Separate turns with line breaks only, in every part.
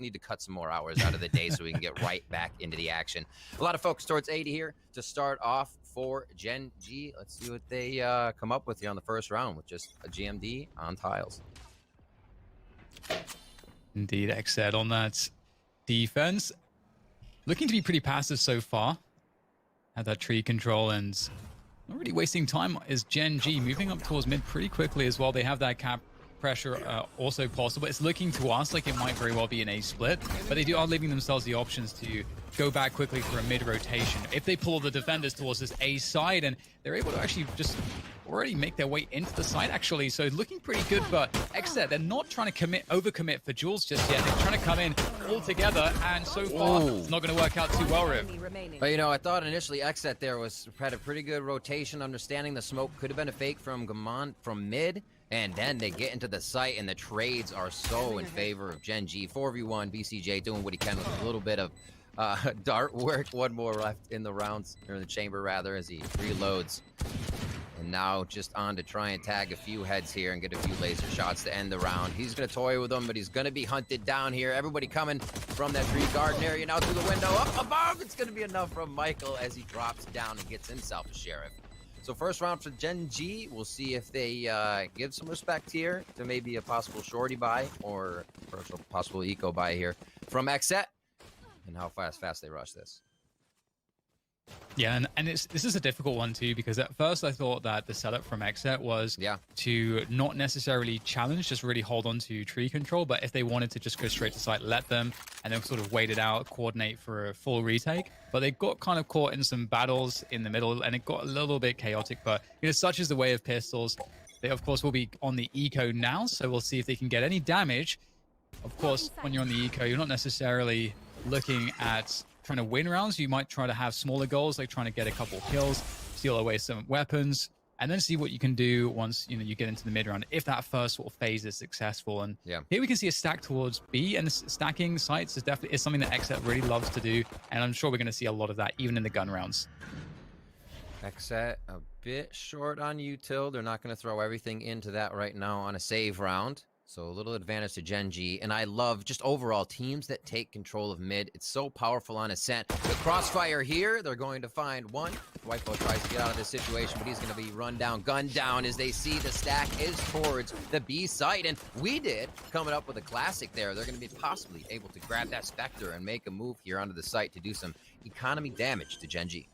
need to cut some more hours out of the day so we can get right back into the action. A lot of focus towards 80 here to start off for GenG. Let's see what they come up with here on the first round with just a GMD on tiles.
Indeed, XSET on that defense. Looking to be pretty passive so far. Had that tree control and not really wasting time is GenG moving up towards mid pretty quickly as well. They have that cap pressure also possible. It's looking to us like it might very well be an A split, but they are leaving themselves the options to go back quickly for a mid rotation. If they pull the defenders towards this A side, and they're able to actually just already make their way into the side actually, so looking pretty good. But XSET, they're not trying to overcommit for Jules just yet. They're trying to come in all together, and so far it's not going to work out too well, Riv.
But you know, I thought initially XSET there had a pretty good rotation, understanding the smoke could have been a fake from Gamon from mid, and then they get into the site, and the trades are so in favor of GenG. 4v1, BCJ doing what he can with a little bit of dart work. One more left in the rounds, or in the chamber rather, as he reloads. And now just on to try and tag a few heads here and get a few laser shots to end the round. He's going to toy with them, but he's going to be hunted down here. Everybody coming from that tree garden area now through the window. Up above, it's going to be enough from Michael as he drops down and gets himself a sheriff. So first round for GenG. We'll see if they give some respect here to maybe a possible shorty buy or a possible eco buy here from XSET, and how fast they rush this.
Yeah, and this is a difficult one too, because at first I thought that the setup from XSET was to not necessarily challenge, just really hold on to tree control, but if they wanted to just go straight to site, let them, and then sort of wait it out, coordinate for a full retake. But they got kind of caught in some battles in the middle, and it got a little bit chaotic, but you know, such is the way of pistols. They of course will be on the eco now, so we'll see if they can get any damage. Of course, when you're on the eco, you're not necessarily looking at trying to win rounds. You might try to have smaller goals, like trying to get a couple kills, steal away some weapons, and then see what you can do once you get into the mid round, if that first sort of phase is successful. And here we can see a stack towards B, and stacking sites is something that XSET really loves to do, and I'm sure we're going to see a lot of that even in the gun rounds.
XSET a bit short on util. They're not going to throw everything into that right now on a save round. So a little advantage to GenG, and I love just overall teams that take control of mid. It's so powerful on ascent. The crossfire here, they're going to find one. Whitebo tries to get out of this situation, but he's going to be run down, gunned down as they see the stack is towards the B site. And we did coming up with a classic there. They're going to be possibly able to grab that Spectre and make a move here onto the site to do some economy damage to GenG.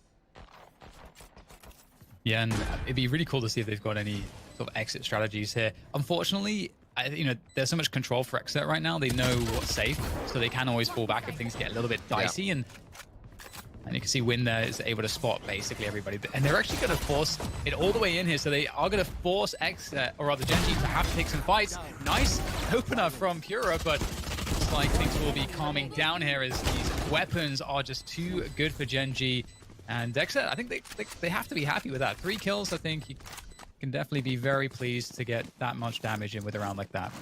Yeah, and it'd be really cool to see if they've got any sort of exit strategies here. Unfortunately, there's so much control for XSET right now. They know what's safe, so they can always fall back if things get a little bit dicey. And you can see Win there is able to spot basically everybody. And they're actually going to force it all the way in here, so they are going to force XSET, or rather GenG, to have to take some fights. Nice opener from Pura, but looks like things will be calming down here as these weapons are just too good for GenG. And XSET, I think they have to be happy with that. 3 kills, I think. You can definitely be very pleased to get that much damage in with a round like that.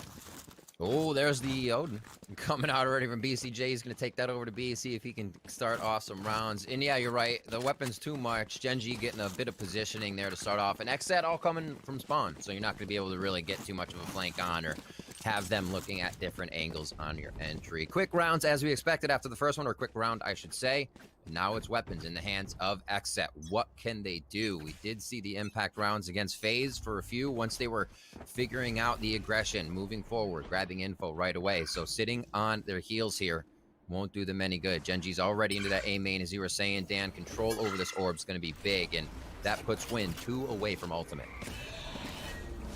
Oh, there's the Odin coming out already from BCJ. He's going to take that over to B, see if he can start off some rounds. And yeah, you're right. The weapon's too much. GenG getting a bit of positioning there to start off. And XSET all coming from spawn, so you're not going to be able to really get too much of a flank on or have them looking at different angles on your entry. Quick rounds as we expected after the first one, or quick round, I should say. Now it's weapons in the hands of XSET. What can they do? We did see the impact rounds against FaZe for a few once they were figuring out the aggression, moving forward, grabbing info right away. So sitting on their heels here won't do them any good. GenG's already into that A main, as you were saying, Dan. Control over this orb is going to be big, and that puts Win 2 away from ultimate.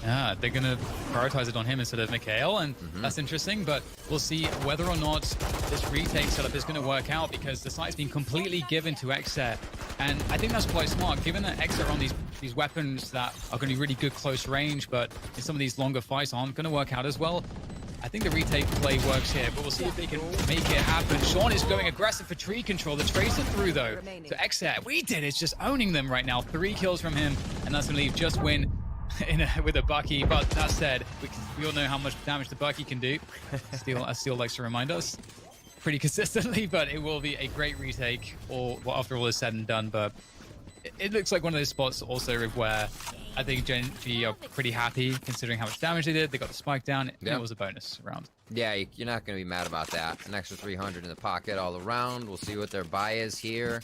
Yeah, they're going to prioritize it on him instead of Mikhail, and that's interesting, but we'll see whether or not this retake setup is going to work out, because the site's been completely given to XSET, and I think that's quite smart, given that XSET are on these weapons that are going to be really good close range, but in some of these longer fights aren't going to work out as well. I think the retake play works here, but we'll see if they can make it happen. Sean is going aggressive for tree control. The trades are through, though. So XSET, we did it, just owning them right now. 3 kills from him, and that's going to leave just Win with a Bucky. But that said, we all know how much damage the Bucky can do. As Steel likes to remind us pretty consistently, but it will be a great retake after all is said and done. But it looks like one of those spots also where I think GenG are pretty happy considering how much damage they did. They got the spike down, and it was a bonus round.
Yeah, you're not going to be mad about that. An extra 300 in the pocket all around. We'll see what their buy is here.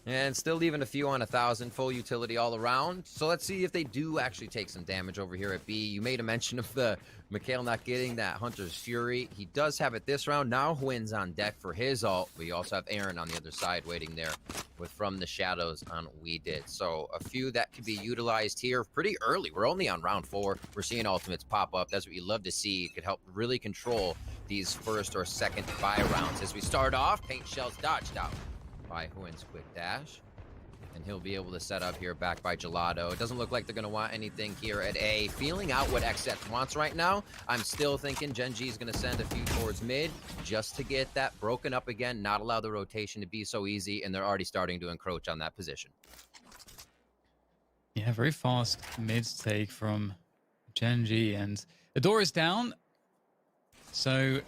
And still leaving a few on 1,000, full utility all around. So let's see if they do actually take some damage over here at B. You made a mention of the Mikhail not getting that Hunter's Fury. He does have it this round. Now Hwin's on deck for his ult. We also have Aaron on the other side waiting there with From the Shadows on We Did. So a few that could be utilized here pretty early. We're only on round 4. We're seeing ultimates pop up. That's what you love to see. It could help really control these first or second buy rounds. As we start off, paint shells dodged out by Hwin's quick dash. And he'll be able to set up here back by Gelato. It doesn't look like they're going to want anything here at A. Feeling out what XSET wants right now. I'm still thinking GenG is going to send a few towards mid just to get that broken up again, not allow the rotation to be so easy, and they're already starting to encroach on that position.
Yeah, very fast mid take from GenG, and the door is down. So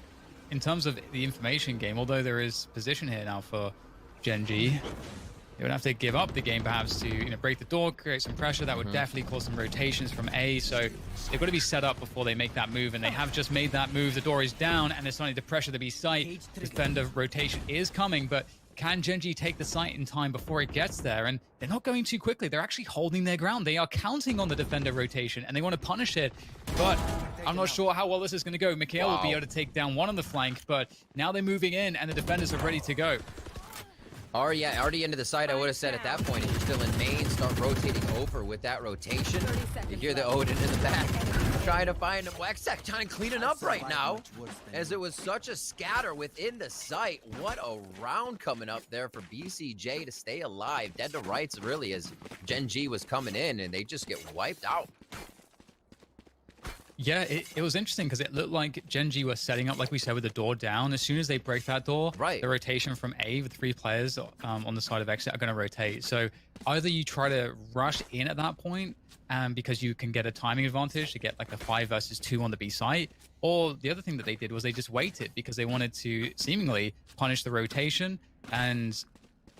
in terms of the information game, although there is position here now for GenG, they would have to give up the game perhaps to break the door, create some pressure. That would definitely cause some rotations from A. So they've got to be set up before they make that move, and they have just made that move. The door is down, and they're starting to pressure the B site. Defender rotation is coming, but can GenG take the site in time before it gets there? And they're not going too quickly. They're actually holding their ground. They are counting on the defender rotation, and they want to punish it. But I'm not sure how well this is going to go. Mikhail will be able to take down one on the flank, but now they're moving in, and the defenders are ready to go.
Already into the site. I would have said at that point, if you're still in main, start rotating over with that rotation. You hear the Odin in the back trying to find him. XSET trying to clean it up right now, as it was such a scatter within the site. What a round coming up there for BCJ to stay alive. Dead to rights, really, as GenG was coming in, and they just get wiped out.
Yeah, it was interesting because it looked like GenG was setting up, like we said, with the door down. As soon as they break that door, the rotation from A with 3 players on the side of XSET are going to rotate. So either you try to rush in at that point because you can get a timing advantage to get like a 5 versus 2 on the B site, or the other thing that they did was they just waited because they wanted to seemingly punish the rotation, and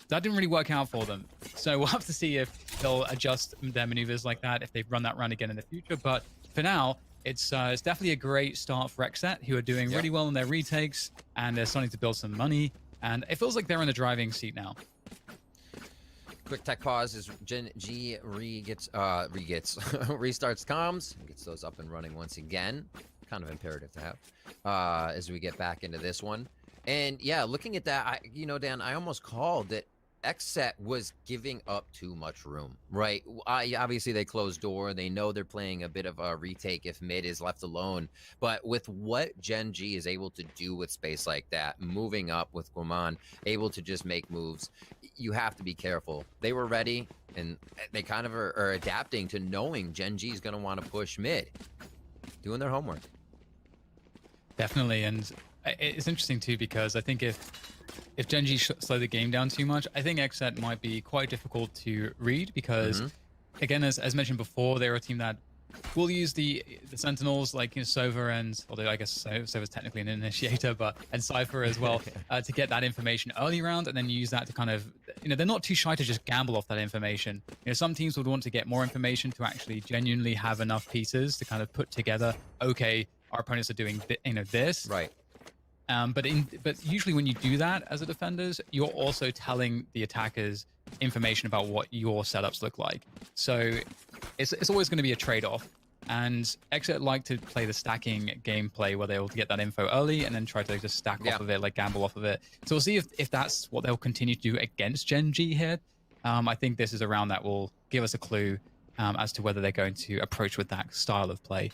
that didn't really work out for them. So we'll have to see if they'll adjust their maneuvers like that if they run that round again in the future. But for now, it's definitely a great start for XSET, who are doing really well in their retakes, and they're starting to build some money, and it feels like they're in the driving seat now.
Quick tech pause as GenG restarts comms, gets those up and running once again. Kind of imperative to have as we get back into this one. And yeah, looking at that, Dan, I almost called that XSET was giving up too much room, right? Obviously, they closed door. They know they're playing a bit of a retake if mid is left alone. But with what GenG is able to do with space like that, moving up with Guaman, able to just make moves, you have to be careful. They were ready, and they kind of are adapting to knowing GenG is going to want to push mid, doing their homework.
Definitely, and it's interesting too because I think if GenG slow the game down too much, I think XSET might be quite difficult to read because, again, as mentioned before, they're a team that will use the sentinels like Sova, and although I guess Sova's technically an initiator, and Cypher as well to get that information early round, and then use that to kind of, they're not too shy to just gamble off that information. Some teams would want to get more information to actually genuinely have enough pieces to kind of put together, okay, our opponents are doing this.
Right.
But usually when you do that as a defenders, you're also telling the attackers information about what your setups look like. So it's always going to be a trade-off. And XSET like to play the stacking gameplay where they'll get that info early and then try to just stack off of it, like gamble off of it. So we'll see if that's what they'll continue to do against GenG here. I think this is a round that will give us a clue as to whether they're going to approach with that style of play.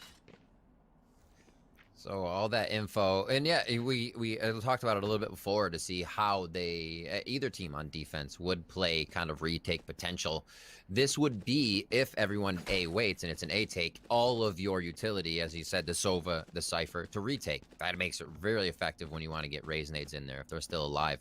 So all that info, and yeah, we talked about it a little bit before to see how either team on defense would play kind of retake potential. This would be if everyone waits and it's an A take, all of your utility, as you said, the Sova, the Cypher, to retake. That makes it really effective when you want to get raise nades in there if they're still alive.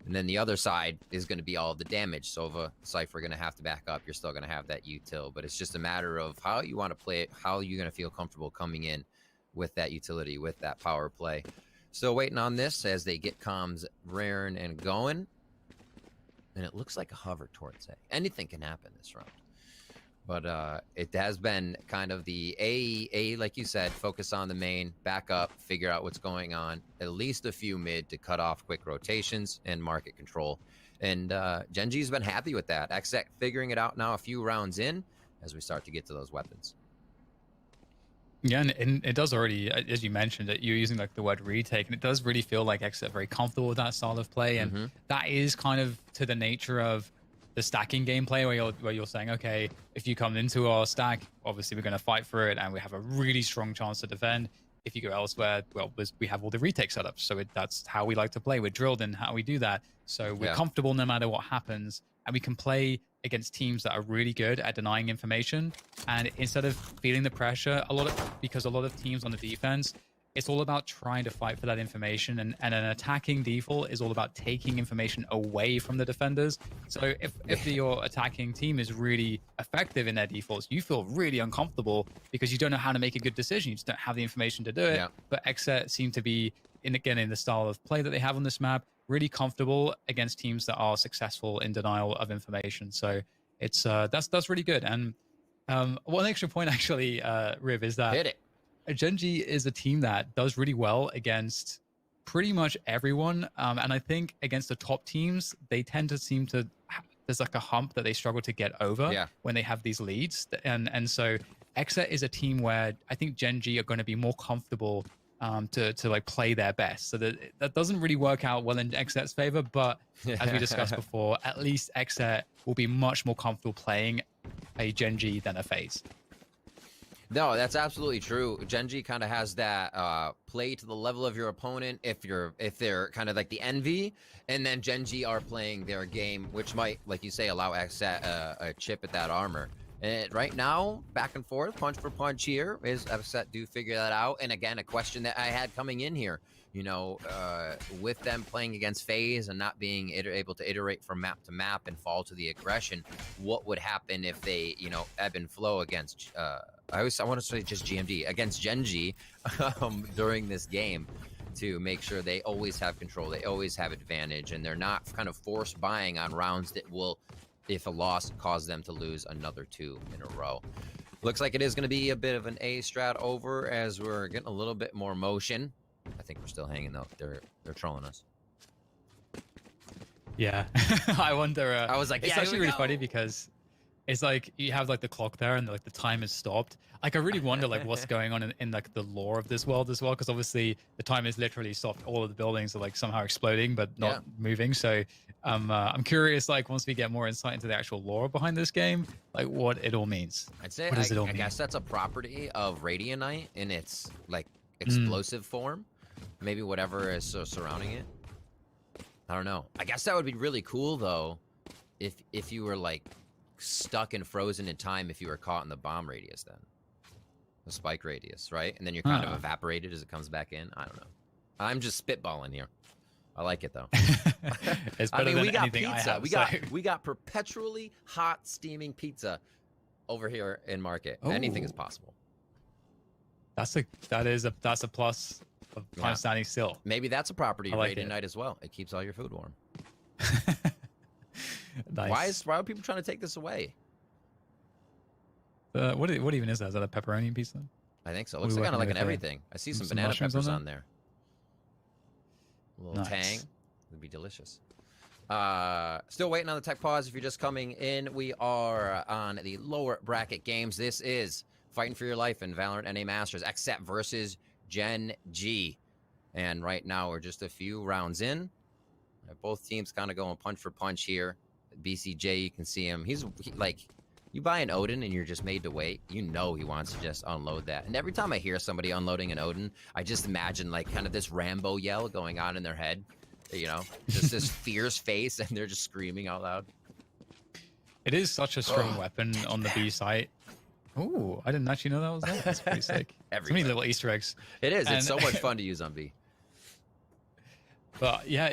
And then the other side is going to be all of the damage. Sova, Cypher are going to have to back up. You're still going to have that util, but it's just a matter of how you want to play it, how you're going to feel comfortable coming in with that utility, with that power play. Still waiting on this as they get comms raring and going. And it looks like a hover towards A. Anything can happen this round. But it has been kind of the A, like you said, focus on the main, back up, figure out what's going on, at least a few mid to cut off quick rotations and market control. And GenG's been happy with that. XSET figuring it out now a few rounds in as we start to get to those weapons.
Yeah, and it does already, as you mentioned, that you're using like the word retake, and it does really feel like XSET very comfortable with that style of play, and that is kind of to the nature of the stacking gameplay, where you're saying, okay, if you come into our stack, obviously we're going to fight for it, and we have a really strong chance to defend. If you go elsewhere, well, we have all the retake setups, so that's how we like to play. We're drilled in how we do that, so we're comfortable no matter what happens, and we can play against teams that are really good at denying information. And instead of feeling the pressure, because a lot of teams on the defense, it's all about trying to fight for that information, and an attacking default is all about taking information away from the defenders. So if your attacking team is really effective in their defaults, you feel really uncomfortable because you don't know how to make a good decision. You just don't have the information to do it. But XSET seem to be, in the style of play that they have on this map, really comfortable against teams that are successful in denial of information. So it's that's really good. And one extra point actually, Riv, is that
hit it.
GenG is a team that does really well against pretty much everyone. And I think against the top teams, they tend to seem to, there's like a hump that they struggle to get over when they have these leads. And so XSET is a team where I think GenG are going to be more comfortable to like play their best. So that doesn't really work out well in XSET's favor, but as we discussed before, at least XSET will be much more comfortable playing a GenG than a faze.
No, that's absolutely true. GenG kind of has that play to the level of your opponent if they're kind of like the envy, and then GenG are playing their game, which might, like you say, allow XSET a chip at that armor. And right now, back and forth, punch for punch here, is XSET do figure that out. And again, a question that I had coming in here, you know, with them playing against faze and not being able to iterate from map to map and fall to the aggression, what would happen if they, you know, ebb and flow against, I want to say just GMD, against GenG during this game, to make sure they always have control, they always have advantage, and they're not kind of forced buying on rounds that will, if a loss, cause them to lose another 2 in a row. Looks like it is going to be a bit of an A strat over as we're getting a little bit more motion. I think we're still hanging though. They're trolling us.
Yeah, I wonder.
I was like,
it's actually really funny because it's like you have like the clock there and like the time is stopped. Like I really wonder like what's going on in like the lore of this world as well, because obviously the time is literally stopped. All of the buildings are like somehow exploding but not moving. So I'm curious, like once we get more insight into the actual lore behind this game, like what it all means.
I'd say
I
guess that's a property of Radianite in its like explosive form. Maybe whatever is surrounding it. I don't know. I guess that would be really cool though, if you were like stuck and frozen in time, if you were caught in the bomb radius, then the spike radius, right? And then you're kind of evaporated as it comes back in. I don't know. I'm just spitballing here. I like it though.
It's better than
we got
anything
pizza.
I have,
we got perpetually hot steaming pizza over here in market.
Oh.
Anything is possible.
That's a plus of time standing still.
Maybe that's a property of
like
Radiant as well. It keeps all your food warm.
Nice.
Why are people trying to take this away?
What even is that? Is that a pepperoni pizza?
I think so. It looks kind of like an everything. I see some banana peppers on there. A little tang. Would be delicious. Still waiting on the tech pause. If you're just coming in, we are on the lower bracket games. This is Fighting for Your Life in Valorant NA Masters. XSET versus GenG. And right now we're just a few rounds in. Both teams kind of going punch for punch here. BCJ, you can see him. He's like, you buy an Odin and you're just made to wait. You know he wants to just unload that. And every time I hear somebody unloading an Odin, I just imagine like kind of this Rambo yell going on in their head. You know, just this fierce face, and they're just screaming out loud.
It is such a strong weapon on the B site. Oh, I didn't actually know that was there. That's pretty sick. So many little Easter eggs.
It is. It's so much fun to use on B.
But yeah,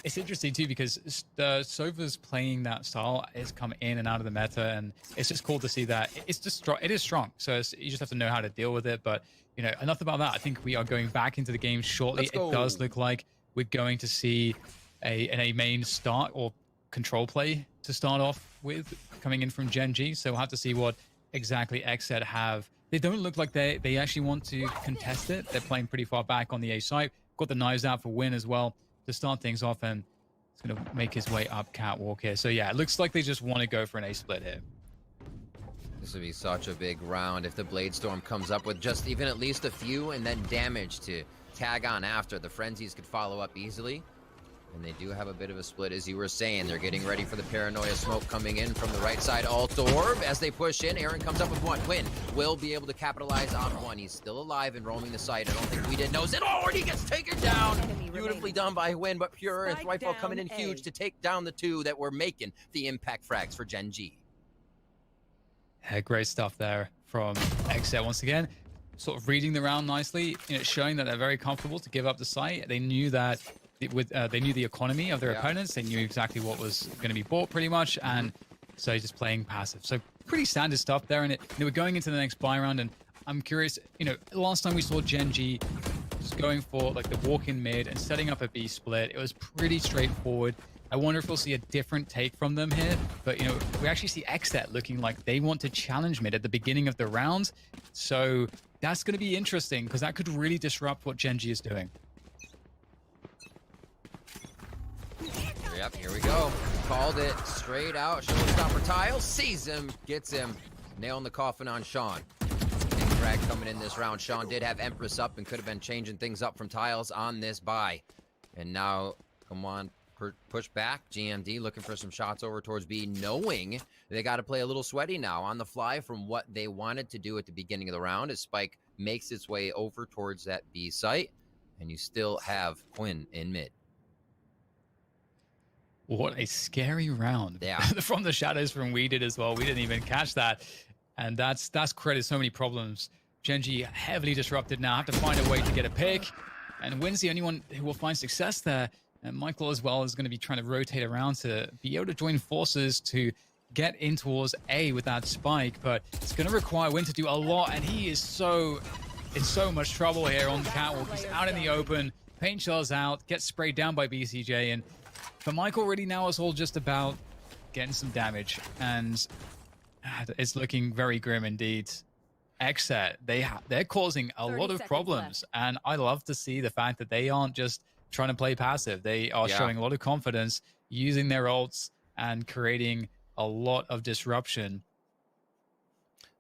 it's interesting too because the Sova's playing that style has come in and out of the meta, and it's just cool to see that it's just it is strong. So you just have to know how to deal with it. But you know, enough about that. I think we are going back into the game shortly. It does look like we're going to see a main start, or control play to start off with, coming in from GenG. So we'll have to see what exactly XSET have. They don't look like they actually want to contest it. They're playing pretty far back on the A side. Got the knives out for Win as well to start things off, and it's going to make his way up catwalk here. So yeah, it looks like they just want to go for an A split here.
This would be such a big round if the Blade Storm comes up with just even at least a few and then damage to tag on after. The Frenzies could follow up easily. And they do have a bit of a split, as you were saying. They're getting ready for the Paranoia smoke coming in from the right side. Alt Orb, as they push in, Aaron comes up with one. Quinn will be able to capitalize on one. He's still alive and roaming the site. I don't think we didn't know it. Oh, and he gets taken down. Beautifully done by Win, but Pure and Thryfall coming in huge to take down the two that were making the impact frags for GenG.
Yeah, great stuff there from XSET once again. Sort of reading the round nicely, showing that they're very comfortable to give up the site. They knew that they knew the economy of their opponents. They knew exactly what was going to be bought pretty much, and so just playing passive. So pretty standard stuff there. And we're going into the next buy round, and I'm curious, last time we saw GenG just going for like the walk in mid and setting up a B split. It was pretty straightforward. I wonder if we'll see a different take from them here. But, we actually see XSET looking like they want to challenge mid at the beginning of the round. So that's going to be interesting, because that could really disrupt what GenG is doing.
Yep, here we go. Called it straight out. Showstopper Tiles sees him, gets him. Nailing the coffin on Sean. Big frag coming in this round. Sean did have Empress up and could have been changing things up from Tiles on this buy. And now, come on, push back. GMD looking for some shots over towards B, knowing they got to play a little sweaty now on the fly from what they wanted to do at the beginning of the round as Spike makes its way over towards that B site. And you still have Quinn in mid.
What a scary round.
Yeah.
From the shadows from We did as well. We didn't even catch that. And that's created so many problems. GenG heavily disrupted now. Have to find a way to get a pick. And Win's the only one who will find success there. And Michael as well is going to be trying to rotate around to be able to join forces to get in towards A with that spike. But it's going to require Win to do a lot. And he is in so much trouble here on the catwalk. He's out in the open. Paint shells out. Gets sprayed down by BCJ. And for Michael, really now it's all just about getting some damage, and it's looking very grim indeed. XSET, they're causing a lot of problems, and I love to see the fact that they aren't just trying to play passive. They are showing a lot of confidence, using their ults and creating a lot of disruption.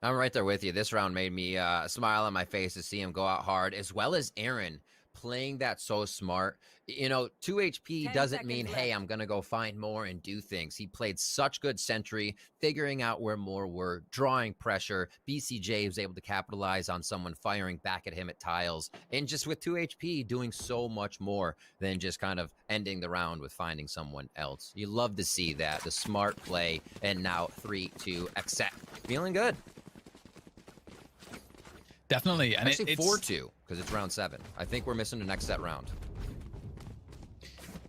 I'm right there with you. This round made me smile on my face to see him go out hard, as well as Aaron playing that so smart. 2 HP doesn't mean, hey, I'm going to go find more and do things. He played such good sentry, figuring out where more were, drawing pressure. BCJ was able to capitalize on someone firing back at him at Tiles. And just with 2 HP, doing so much more than just kind of ending the round with finding someone else. You love to see that, the smart play. And now 3-2 XSET. Feeling good.
Definitely. And
actually 4-2, because it's round 7. I think we're missing an XSET round.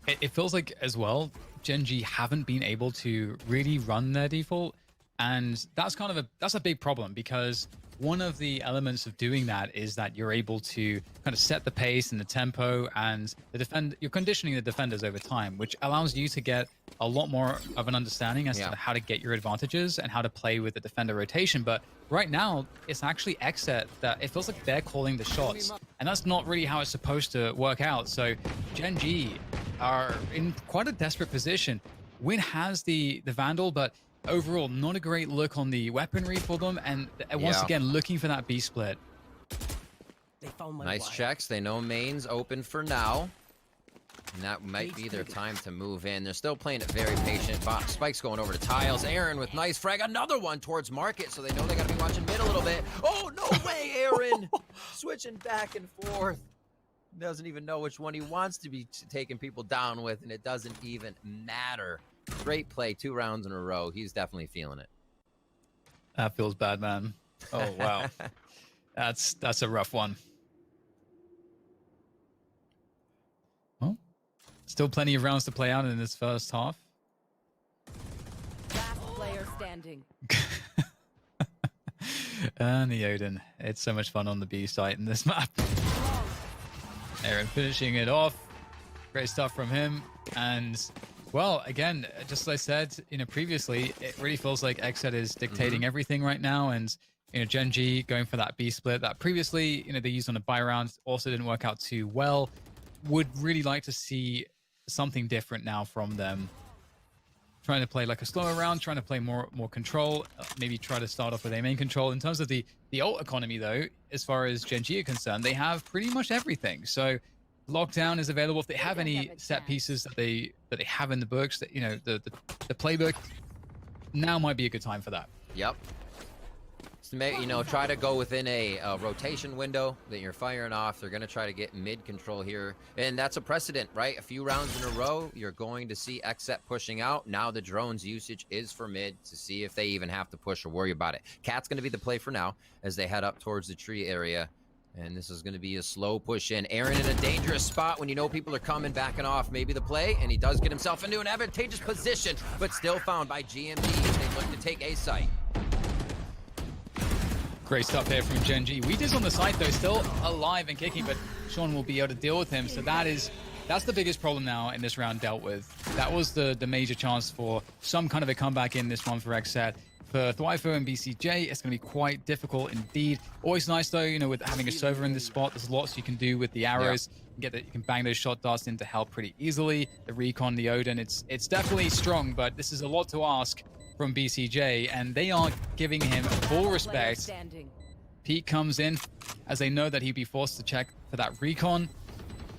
It feels like, as well, GenG haven't been able to really run their default. And that's that's a big problem, because one of the elements of doing that is that you're able to kind of set the pace and the tempo, and you're conditioning the defenders over time, which allows you to get a lot more of an understanding as to how to get your advantages and how to play with the defender rotation. But right now, it's actually XSET that it feels like they're calling the shots, and that's not really how it's supposed to work out. So GenG are in quite a desperate position. Win has the Vandal, but overall, not a great look on the weaponry for them, and once again, looking for that B split.
Nice checks. They know main's open for now. And that might be their time to move in. They're still playing it very patient. Spike's going over to Tiles. Aaron with nice frag. Another one towards Market, so they know they got to be watching mid a little bit. Oh, no way, Aaron! Switching back and forth. Doesn't even know which one he wants to be taking people down with, and it doesn't even matter. Great play, 2 rounds in a row. He's definitely feeling it.
That feels bad, man. Oh, wow. That's a rough one. Well, still plenty of rounds to play out in this first half.
Last player standing.
And the Odin. It's so much fun on the B site in this map. Aaron finishing it off. Great stuff from him. And Well, again, just as I said, previously, it really feels like XSET is dictating everything right now, and GenG going for that B split that previously, they used on a buy round, also didn't work out too well. Would really like to see something different now from them. Trying to play like a slower round, trying to play more control, maybe try to start off with a main control. In terms of the ult economy, though, as far as GenG are concerned, they have pretty much everything. So lockdown is available. If they have any set pieces that they have in the books, that the playbook, now might be a good time for that.
Yep. To make, try to go within a rotation window that you're firing off. They're going to try to get mid control here. And that's a precedent, right? A few rounds in a row, you're going to see XSET pushing out. Now the drone's usage is for mid to see if they even have to push or worry about it. Cat's going to be the play for now as they head up towards the tree area. And this is going to be a slow push in. Aaron in a dangerous spot when people are coming, backing off. Maybe the play, and he does get himself into an advantageous position, but still found by GMD as they look to take a site.
Great stuff there from GenG. Wheat on the side, though, still alive and kicking, but Sean will be able to deal with him. So that's the biggest problem now in this round dealt with. That was the major chance for some kind of a comeback in this one for XSET. For Thwifo and BCJ, it's going to be quite difficult indeed. Always nice, though, with having a server in this spot. There's lots you can do with the arrows. You can bang those shot darts into hell pretty easily. The recon, the Odin, it's definitely strong, but this is a lot to ask from BCJ, and they are giving him full respect. Pete comes in as they know that he'd be forced to check for that recon,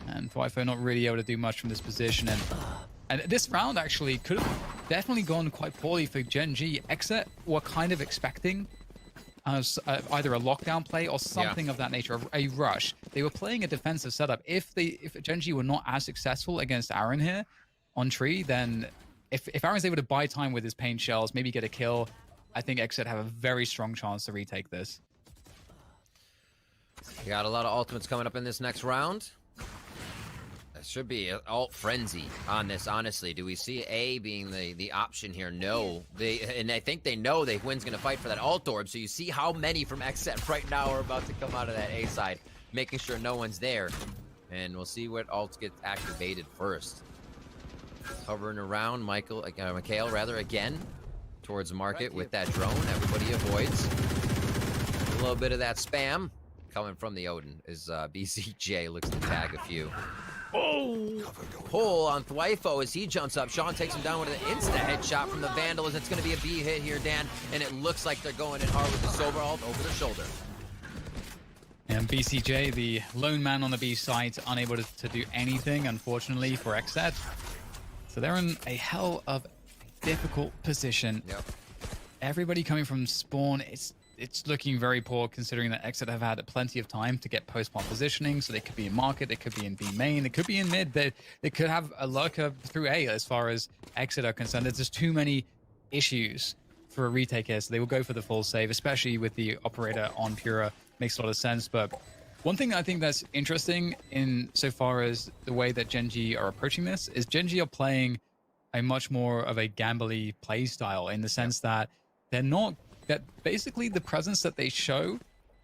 and Thwifo not really able to do much from this position. And this round actually could have definitely gone quite poorly for GenG. XSET were kind of expecting either a lockdown play or something of that nature, a rush. They were playing a defensive setup. If GenG were not as successful against Aaron here on tree, then if Aaron's able to buy time with his paint shells, maybe get a kill, I think XSET have a very strong chance to retake this.
We got a lot of ultimates coming up in this next round. There should be an ult frenzy on this, honestly. Do we see A being the option here? No. And I think they know Wynn's going to fight for that ult orb, so you see how many from XSET right now are about to come out of that A side, making sure no one's there. And we'll see what ults get activated first. Hovering around Mikhail rather again towards market with that drone. Everybody avoids a little bit of that spam coming from the Odin as BCJ looks to tag a few. Oh! Pull on Thwifo as he jumps up. Sean takes him down with an insta-headshot from the Vandal as it's going to be a B hit here, Dan, and it looks like they're going in hard with the Sober ult over their shoulder.
And BCJ, the lone man on the B side, unable to do anything, unfortunately, for XSET. So they're in a hell of a difficult position.
Yep.
Everybody coming from spawn, it's looking very poor considering that XSET have had plenty of time to get post-spawn positioning. So they could be in market, they could be in B main, they could be in mid, they could have a lurker through A as far as XSET are concerned. There's just too many issues for a retake here, so they will go for the full save, especially with the operator on Pura. Makes a lot of sense. But one thing I think that's interesting in so far as the way that GenG are approaching this is GenG are playing a much more of a gambly play style in the sense that that basically the presence that they show,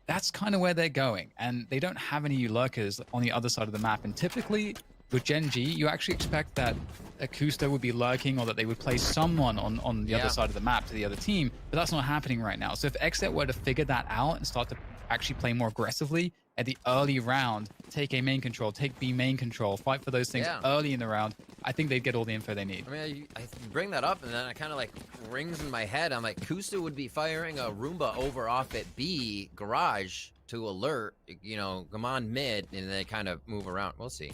that's kind of where they're going. And they don't have any lurkers on the other side of the map. And typically with GenG, you actually expect that aceu would be lurking or that they would play someone on the other side of the map to the other team. But that's not happening right now. So if XSET were to figure that out and start to actually play more aggressively at the early round, take A main control, take B main control, fight for those things early in the round, I think they'd get all the info they need.
I mean, I bring that up and then I kind of like rings in my head. I'm like, aceu would be firing a Roomba over off at B garage to alert, come on mid, and then kind of move around. We'll see.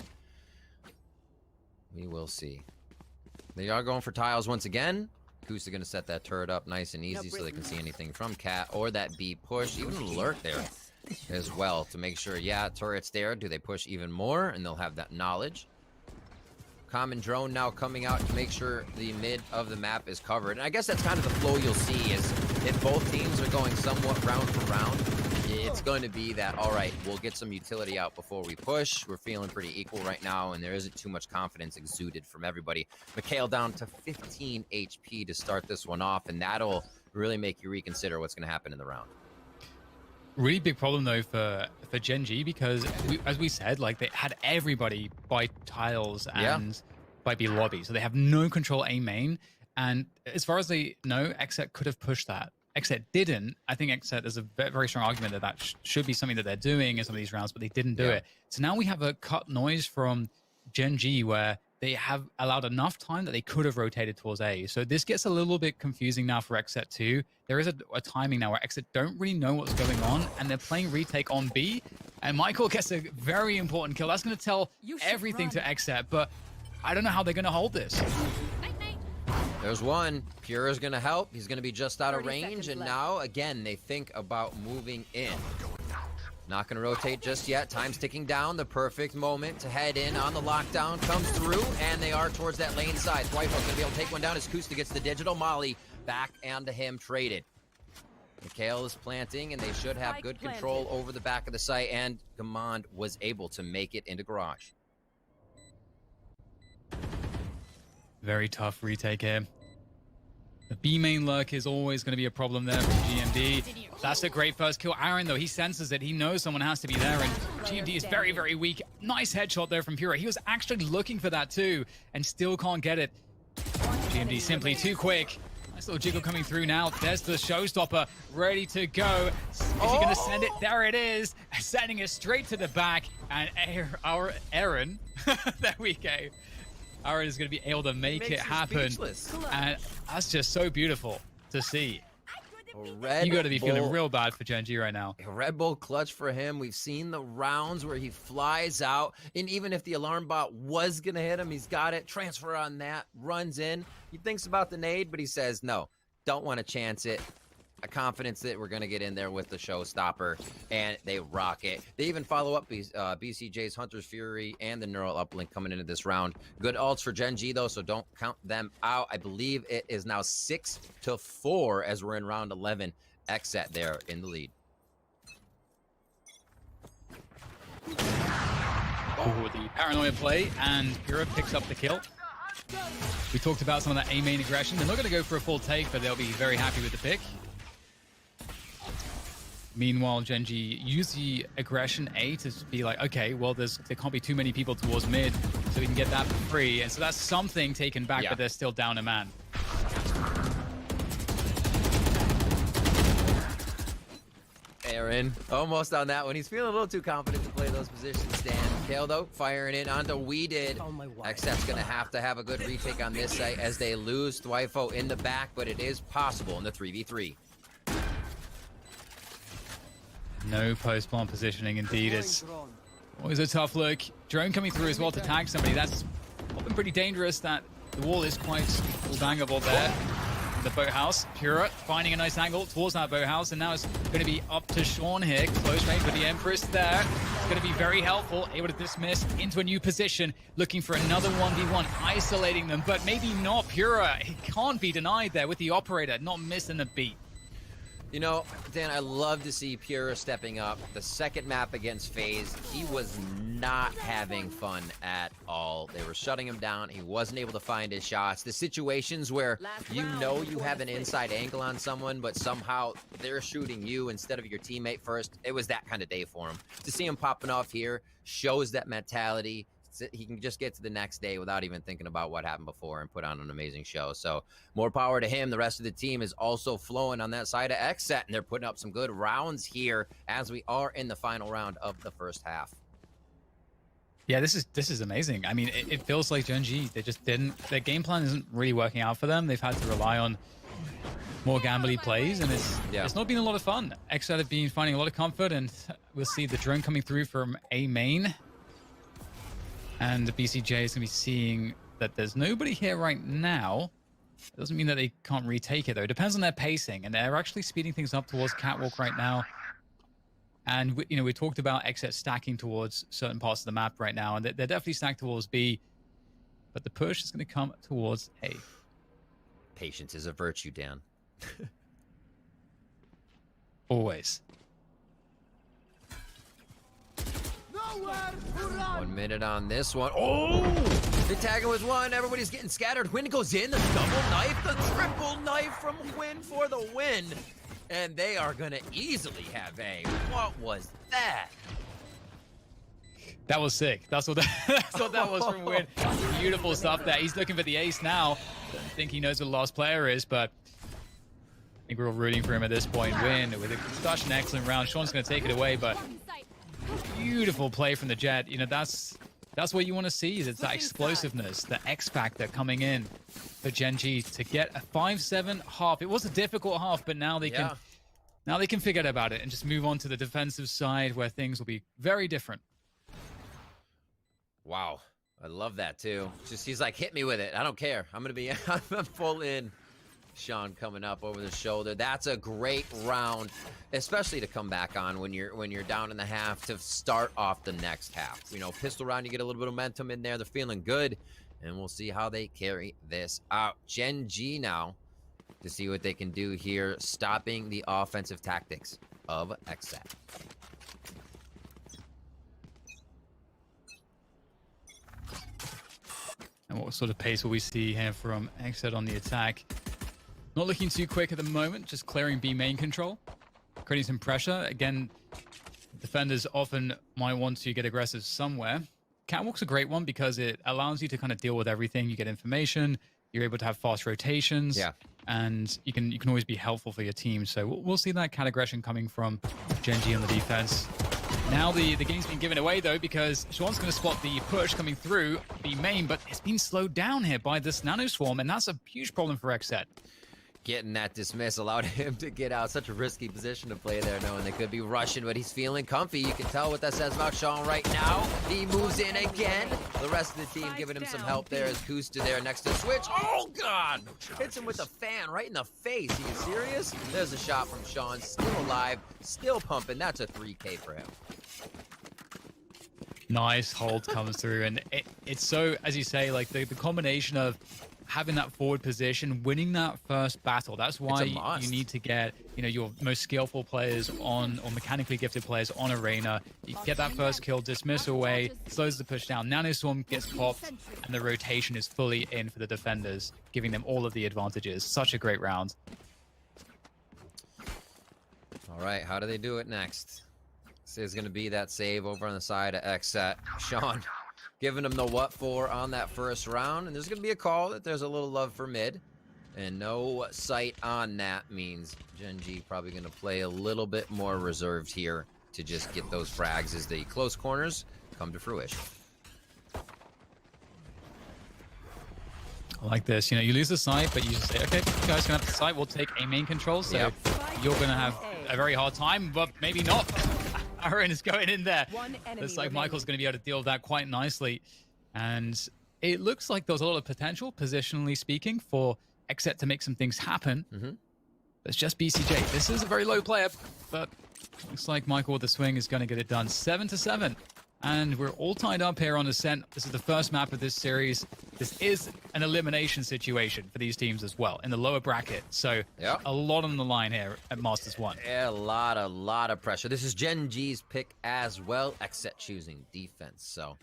We will see. They are going for tiles once again. aceu going to set that turret up nice and easy so they can see anything from Cat or that B push, even alert there as well to make sure, turret's there. Do they push even more? And they'll have that knowledge. Common drone now coming out to make sure the mid of the map is covered. And I guess that's kind of the flow you'll see is if both teams are going somewhat round for round, it's going to be that, all right, we'll get some utility out before we push. We're feeling pretty equal right now, and there isn't too much confidence exuded from everybody. Mikhail down to 15 HP to start this one off, and that'll really make you reconsider what's going to happen in the round.
Really big problem, though, for GenG because, as we said, like, they had everybody buy tiles and by B lobby. So they have no control A main. And as far as they know, XSET could have pushed that. XSET didn't. I think XSET is a very strong argument that that should be something that they're doing in some of these rounds, but they didn't do it. So now we have a cut noise from GenG where they have allowed enough time that they could have rotated towards A. So this gets a little bit confusing now for XSET too. There is a timing now where XSET don't really know what's going on, and they're playing retake on B. And Michael gets a very important kill. That's going to tell everything to XSET, but I don't know how they're going to hold this.
There's one. Pura's going to help. He's going to be just out of range, and now, again, they think about moving in. Not going to rotate just yet. Time's ticking down. The perfect moment to head in on the lockdown comes through, and they are towards that lane side. Twyfo's going to be able to take one down as Kusta gets the digital molly back onto him traded. Mikhail is planting, and they should have good control over the back of the site, and Gamond was able to make it into garage.
Very tough retake here. The B main lurk is always going to be a problem there from GMD. That's a great first kill. Aaron, though, he senses it. He knows someone has to be there, and GMD is very, very weak. Nice headshot there from Pura. He was actually looking for that too, and still can't get it. GMD simply too quick. Nice little jiggle coming through now. There's the showstopper ready to go. Is he going to send it? There it is. Sending it straight to the back. And our Aaron, there we go. Aaron is going to be able to make it happen. And that's just so beautiful to see. You got to be feeling real bad for GenG right now.
A Red Bull clutch for him. We've seen the rounds where he flies out, and even if the alarm bot was going to hit him, he's got it. Transfer on that, runs in. He thinks about the nade, but he says, no, don't want to chance it. A confidence that we're going to get in there with the showstopper, and they rock it. They even follow up BCJ's Hunter's Fury and the Neural Uplink coming into this round. Good ults for GenG, though, so don't count them out. I believe it is now 6-4 as we're in round 11. XSET there in the lead.
Oh, the paranoia play, and Pura picks up the kill. We talked about some of that A main aggression. They're not going to go for a full take, but they'll be very happy with the pick. Meanwhile, GenG used the aggression A to be like, okay, well, there can't be too many people towards mid, so we can get that for free. And so that's something taken back, but they're still down a man.
Aaron, almost on that one. He's feeling a little too confident to play those positions, Dan. Kale, though, firing in onto We Did. XSET's going to have a good retake on this site as they lose Twyfo in the back, but it is possible in the 3v3.
No post-plant positioning, indeed. It's always a tough look. Drone coming through as well to tag somebody. That's often pretty dangerous. That the wall is quite bangable there. The boathouse. Pura finding a nice angle towards that boathouse, and now it's going to be up to Sean here. Close range with the Empress there. It's going to be very helpful. Able to dismiss into a new position, looking for another 1v1, isolating them, but maybe not. Pura, he can't be denied there with the operator, not missing the beat.
You know, Dan, I love to see Pura stepping up. The second map against FaZe, he was not having fun at all. They were shutting him down. He wasn't able to find his shots. The situations where you know you have an inside angle on someone, but somehow they're shooting you instead of your teammate first, it was that kind of day for him. To see him popping off here shows that mentality. He can just get to the next day without even thinking about what happened before and put on an amazing show. So more power to him. The rest of the team is also flowing on that side of XSET, and they're putting up some good rounds here as we are in the final round of the first half.
Yeah, this is amazing. I mean, it feels like GenG, they just didn't, their game plan isn't really working out for them. They've had to rely on more gambly plays, and it's not been a lot of fun. XSET have been finding a lot of comfort, and we'll see the drone coming through from A main. And the BCJ is going to be seeing that there's nobody here right now. It doesn't mean that they can't retake it, though. It depends on their pacing, and they're actually speeding things up towards Catwalk right now. And, we talked about XSET stacking towards certain parts of the map right now, and they're definitely stacked towards B. But the push is going to come towards A.
Patience is a virtue, Dan.
Always.
1 minute on this one. Oh! The tagger was one. Everybody's getting scattered. Hwin goes in. The double knife. The triple knife from Hwin for the win. And they are going to easily have A. What was that?
That was sick. That's what that was from Win. Beautiful stuff there. He's looking for the ace now. Don't think he knows what the last player is, but I think we're all rooting for him at this point. Win with such an excellent round. Sean's going to take it away, but beautiful play from the Jet. You know, that's what you want to see. It's that explosiveness, the X factor coming in for GenG to get a 5-7 half. It was a difficult half, but now they can forget about it and just move on to the defensive side where things will be very different.
Wow, I love that too. Just he's like, hit me with it. I don't care. I'm gonna be I'm full in. Sean coming up over the shoulder. That's a great round, especially to come back on when you're down in the half to start off the next half. You know, pistol round, you get a little bit of momentum in there. They're feeling good, and we'll see how they carry this out. GenG now to see what they can do here, stopping the offensive tactics of XSET.
And what sort of pace will we see here from XSET on the attack? Not looking too quick at the moment, just clearing B main control, creating some pressure. Again, defenders often might want to get aggressive somewhere. Catwalk's a great one because it allows you to kind of deal with everything. You get information, you're able to have fast rotations, and you can always be helpful for your team. So we'll see that cat aggression coming from GenG on the defense. Now the game's been given away, though, because Sean's going to spot the push coming through the main, but it's been slowed down here by this nano swarm, and that's a huge problem for XSET.
Getting that dismiss allowed him to get out. Such a risky position to play there, knowing they could be rushing, but he's feeling comfy. You can tell what that says about Sean right now. He moves in again. The rest of the team giving him some help there as Kusta there next to switch. Oh, God! Hits him with a fan right in the face. Are you serious? There's a shot from Sean. Still alive, still pumping. That's a 3K for him.
Nice hold comes through, and it's so, as you say, like the combination of having that forward position, winning that first battle. That's why you need to get, you know, your most skillful players on, or mechanically gifted players on arena. You get that first kill, dismiss away, slows the push down. Nanoswarm gets popped, and the rotation is fully in for the defenders, giving them all of the advantages. Such a great round.
All right, how do they do it next? This is going to be that save over on the side of XSET. Sean giving him the what for on that first round, and there's going to be a call that there's a little love for mid, and no sight on that means GenG probably going to play a little bit more reserved here to just get those frags as the close corners come to fruition.
I like this. You know, you lose the sight, but you just say, okay, you guys can have the sight. We'll take a main control, so you're going to have a very hard time, but maybe not. Aaron is going in there. Looks like Michael's going to be able to deal with that quite nicely. And it looks like there's a lot of potential, positionally speaking, for XSET to make some things happen. It's just BCJ. This is a very low player, but looks like Michael with the swing is going to get it done. 7-7. And we're all tied up here on Ascent. This is the first map of this series. This is an elimination situation for these teams as well in the lower bracket. So a lot on the line here at Masters 1.
Yeah, a lot of pressure. This is GenG's pick as well. XSET choosing defense. So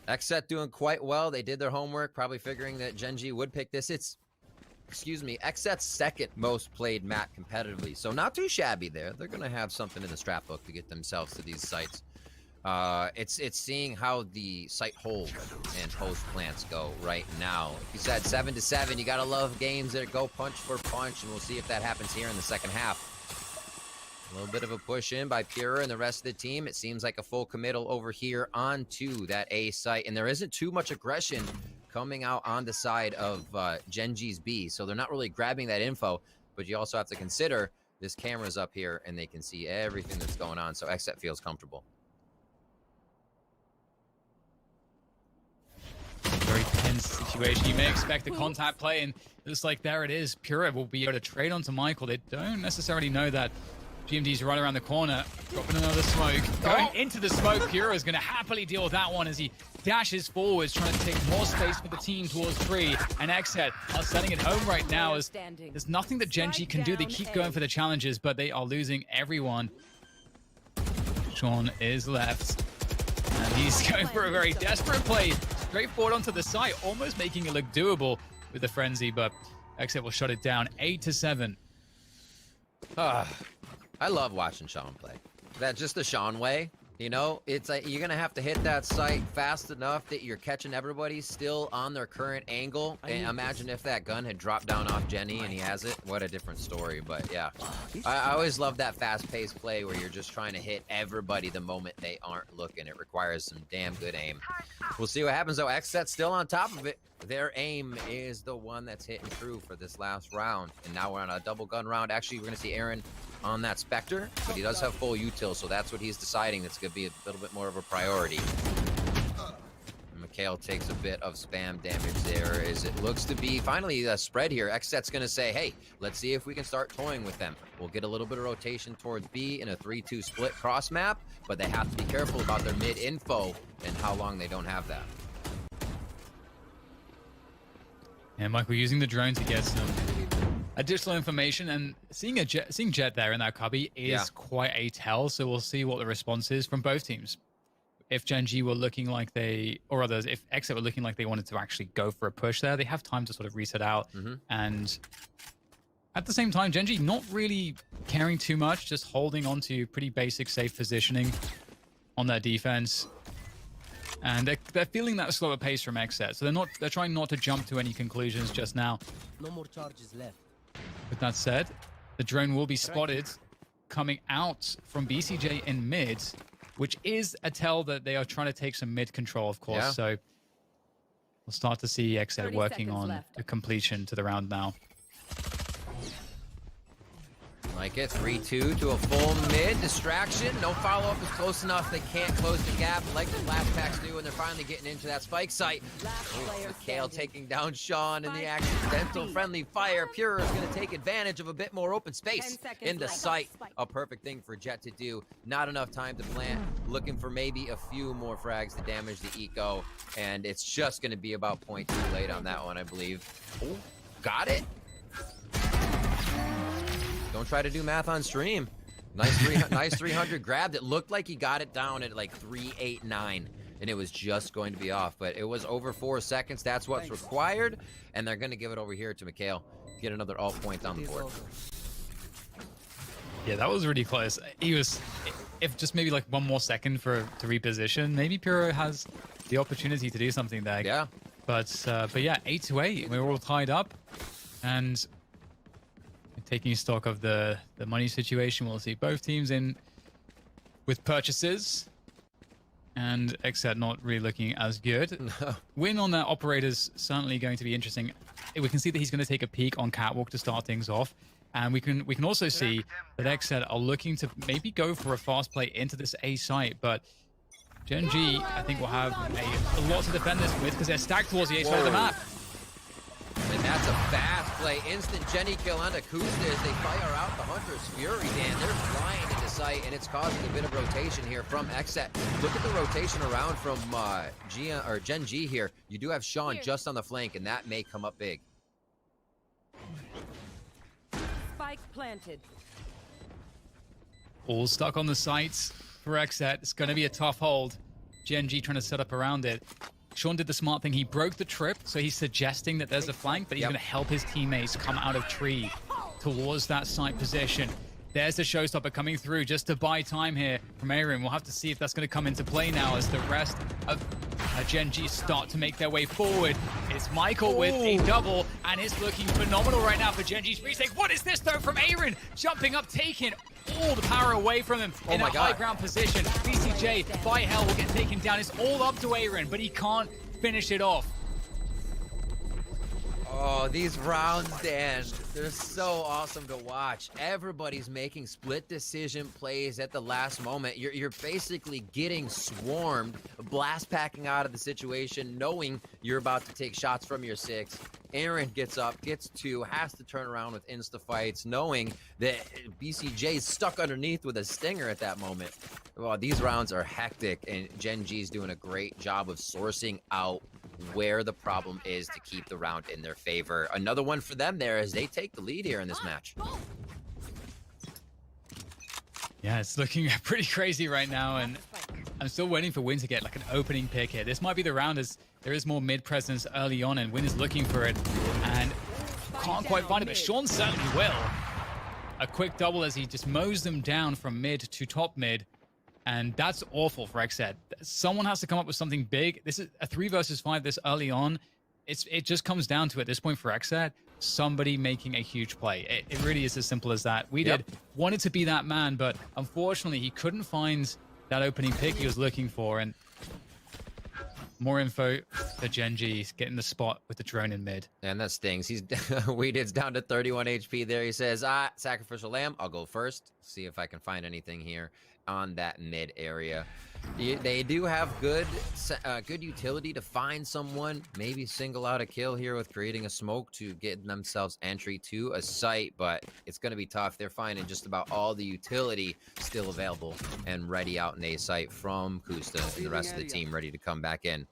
XSET doing quite well. They did their homework, probably figuring that GenG would pick this. It's, excuse me, XSET's second most played map competitively. So not too shabby there. They're going to have something in the scrapbook to get themselves to these sites. It's seeing how the site hold and host plants go right now. You said 7-7. You gotta love games that go punch for punch, and we'll see if that happens here in the second half. A little bit of a push in by Pura and the rest of the team. It seems like a full committal over here onto that A site, and there isn't too much aggression coming out on the side of GenG's B, so they're not really grabbing that info. But you also have to consider this camera's up here, and they can see everything that's going on, so XSET feels comfortable.
Very tense situation. You may expect a contact play, and just like there it is, Pura will be able to trade onto Michael. They don't necessarily know that GMD's right around the corner, dropping another smoke. Going into the smoke, Pura is going to happily deal with that one as he dashes forwards, trying to take more space for the team towards 3. And XSET are setting it home right now as there's nothing that GenG can do. They keep going for the challenges, but they are losing everyone. Sean is left, and he's going for a very desperate play. Straight forward onto the site, almost making it look doable with the frenzy, but XSET will shut it down. 8-7.
I love watching Sean play. That's just the Sean way. You know, it's like you're gonna have to hit that site fast enough that you're catching everybody still on their current angle. And imagine if that gun had dropped down off Jenny and he has it. What a different story. But yeah, I always love that fast-paced play where you're just trying to hit everybody the moment they aren't looking. It requires some damn good aim. We'll see what happens though. XSET's still on top of it. Their aim is the one that's hitting true for this last round. And now we're on a double gun round. Actually, we're gonna see Aaron on that Spectre, but he does have full util, so that's what he's deciding. That's going to be a little bit more of a priority. Mikhail takes a bit of spam damage there, as it looks to be finally a spread here. XSET's going to say, hey, let's see if we can start toying with them. We'll get a little bit of rotation towards B in a 3-2 split cross map, but they have to be careful about their mid info and how long they don't have that.
And Michael using the drone to get some additional information, and seeing Jet there in that cubby is quite a tell. So we'll see what the response is from both teams. If GenG were looking like they, or others, if XSET were looking like they wanted to actually go for a push there, they have time to sort of reset out. And at the same time, GenG not really caring too much, just holding on to pretty basic safe positioning on their defense. And they're feeling that slower pace from XSET, so they're trying not to jump to any conclusions just now.
No more charges left.
With that said, the drone will be spotted coming out from BCJ in mid, which is a tell that they are trying to take some mid control, of course. So we'll start to see XSET working on the completion to the round now.
Like it, 3-2 to a full mid. Distraction, no follow-up is close enough. They can't close the gap like the blast packs do, and they're finally getting into that spike site. Mikhail taking down Sean in the accidental friendly fire. Pure is going to take advantage of a bit more open space in the site. A perfect thing for Jet to do. Not enough time to plant. Looking for maybe a few more frags to damage the eco, and it's just going to be about 0.2 late on that one, I believe. Oh, got it. Don't try to do math on stream. Nice 300 grabbed. It looked like he got it down at like 389, and it was just going to be off, but it was over 4 seconds. That's what's required, and they're going to give it over here to Mikhail. Get another alt point on the board.
Yeah, that was really close. He was, if just maybe like 1 more second to reposition, maybe Puro has the opportunity to do something there.
Yeah.
But yeah, 8-8. We were all tied up, and taking stock of the money situation, we'll see both teams in with purchases, and XSET not really looking as good.
No.
Win on that operator's certainly going to be interesting. We can see that he's going to take a peek on Catwalk to start things off, and we can also see that XSET are looking to maybe go for a fast play into this A site, but GenG, I think, will have a lot to defend this with because they're stacked towards the A side of the map.
And that's a fast play. Instant Jenny kill onto Kuzda as they fire out the Hunter's Fury. Dan, they're flying into sight, and it's causing a bit of rotation here from XSET. Look at the rotation around from GenG here. You do have Sean just on the flank, and that may come up big.
Spike planted.
All stuck on the sites for XSET. It's going to be a tough hold. GenG trying to set up around it. Sean did the smart thing. He broke the trip, so he's suggesting that there's a flank, but he's going to help his teammates come out of tree towards that site position. There's the showstopper coming through just to buy time here from Aaron. We'll have to see if that's going to come into play now as the rest of GenG start to make their way forward. It's Michael with a double, and it's looking phenomenal right now for GenG's retake. What is this, though, from Aaron? Jumping up, taking all the power away from him in a high ground position. BCJ, by hell, will get taken down. It's all up to Aaron, but he can't finish it off.
Oh, these rounds, Dan, they're so awesome to watch. Everybody's making split decision plays at the last moment. You're basically getting swarmed, blast packing out of the situation, knowing you're about to take shots from your 6. Aaron gets up, gets 2, has to turn around with insta-fights, knowing that BCJ's stuck underneath with a stinger at that moment. Well, these rounds are hectic, and GenG's doing a great job of sourcing out where the problem is to keep the round in their favor. Another one for them there as they take the lead here in this match.
Yeah, it's looking pretty crazy right now, and I'm still waiting for Win to get like an opening pick here. This might be the round as there is more mid presence early on, and Win is looking for it and can't quite find it, but Sean certainly will. A quick double as he just mows them down from mid to top mid, And that's awful for XSET. Someone has to come up with something big. This is a 3 versus 5 this early on. It just comes down to, at this point for XSET, somebody making a huge play. It really is as simple as that. We wanted to be that man, but unfortunately he couldn't find that opening pick he was looking for. And more info for GenG getting the spot with the drone in mid.
And that stings. He's Weeded's down to 31 HP there. He says, sacrificial lamb, I'll go first. See if I can find anything here on that mid area. They do have good utility to find someone, maybe single out a kill here with creating a smoke to get themselves entry to a site, but it's going to be tough. They're finding just about all the utility still available and ready out in a site from Kusta and the rest of the team ready to come back in.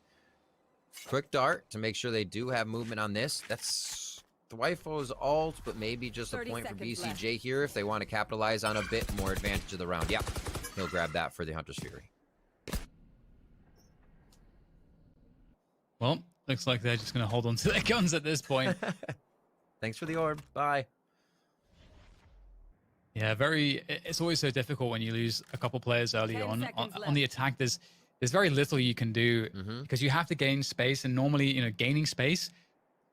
Quick dart to make sure they do have movement on this. That's Thwyfo's ult, but maybe just a point for BCJ here if they want to capitalize on a bit more advantage of the round. Yeah, he'll grab that for the Hunter's Fury.
Well, looks like they're just going to hold on to their guns at this point.
Thanks for the orb. Bye.
Yeah, it's always so difficult when you lose a couple players early on the attack. There's very little you can do because you have to gain space, and normally, gaining space,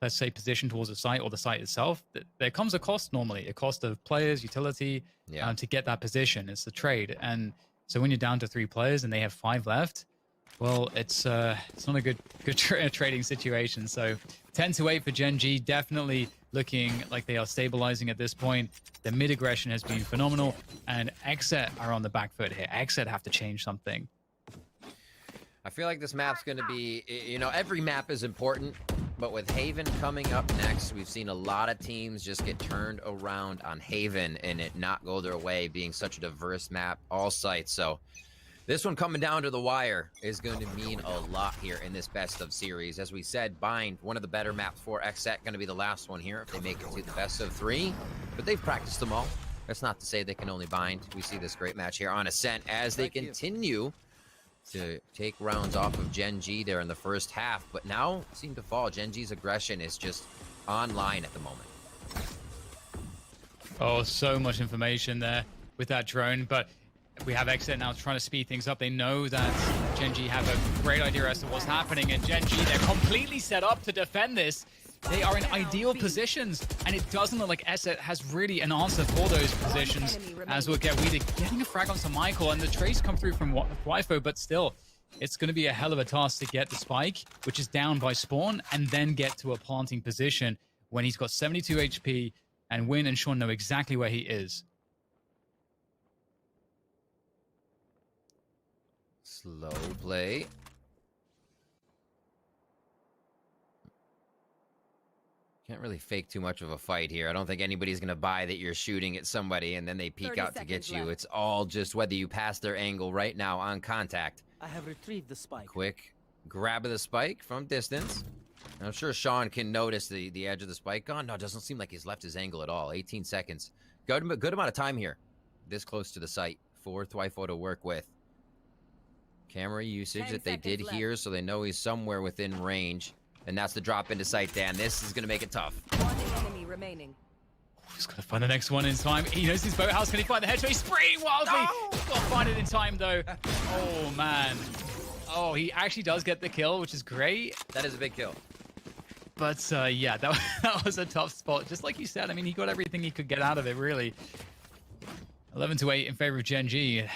let's say position towards the site or the site itself, there comes a cost normally, a cost of players, utility, to get that position. It's the trade. And so when you're down to 3 players and they have 5 left, well, it's not a good trading situation. So 10-8 for GenG, definitely looking like they are stabilizing at this point. The mid aggression has been phenomenal, and XSET are on the back foot here. XSET have to change something.
I feel like this map's going to be, every map is important, but with Haven coming up next, we've seen a lot of teams just get turned around on Haven and it not go their way, being such a diverse map, all sites. So this one coming down to the wire is going to mean a lot here in this best of series. As we said, Bind, one of the better maps for XSET, going to be the last one here if they make it to the best of 3. But they've practiced them all. That's not to say they can only Bind. We see this great match here on Ascent as they continue to take rounds off of GenG there in the first half. But now seem to fall. GenG's aggression is just online at the moment.
Oh, so much information there with that drone. But we have XSET now trying to speed things up. They know that GenG have a great idea as to what's happening, and GenG, they're completely set up to defend this. They are in ideal positions, and it doesn't look like XSET has really an answer for those positions, as we'll get Weeded getting a frag onto Michael, and the trace come through from Thwyfo, but still, it's going to be a hell of a task to get the spike, which is down by spawn, and then get to a planting position when he's got 72 HP, and Win and Sean know exactly where he is.
Slow play. Can't really fake too much of a fight here. I don't think anybody's going to buy that you're shooting at somebody and then they peek out to get you. Left. It's all just whether you pass their angle right now on contact.
I have retrieved the spike.
Quick grab of the spike from distance. I'm sure Sean can notice the edge of the spike gone. No, it doesn't seem like he's left his angle at all. 18 seconds. Good amount of time here. This close to the site for Thwyfo to work with. Camera usage that they did here, so they know he's somewhere within range. And that's the drop into sight, Dan. This is going to make it tough.
One enemy remaining.
He's got to find the next one in time. He knows his boathouse. Can he find the headshot? He's spraying wildly. No! He's got to find it in time, though. Oh, man. Oh, he actually does get the kill, which is great.
That is a big kill.
But, yeah, that was a tough spot. Just like you said, I mean, he got everything he could get out of it, really. 11-8 in favor of GenG.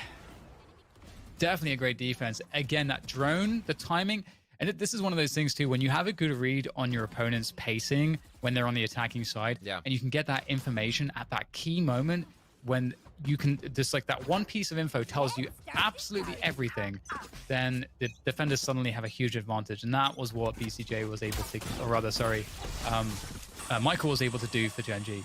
Definitely a great defense. Again, that drone, the timing, and this is one of those things too, when you have a good read on your opponent's pacing when they're on the attacking side, and you can get that information at that key moment when you can, just like that one piece of info tells you absolutely everything, then the defenders suddenly have a huge advantage. And that was what BCJ was able to, or rather, sorry, Michael was able to do for GenG.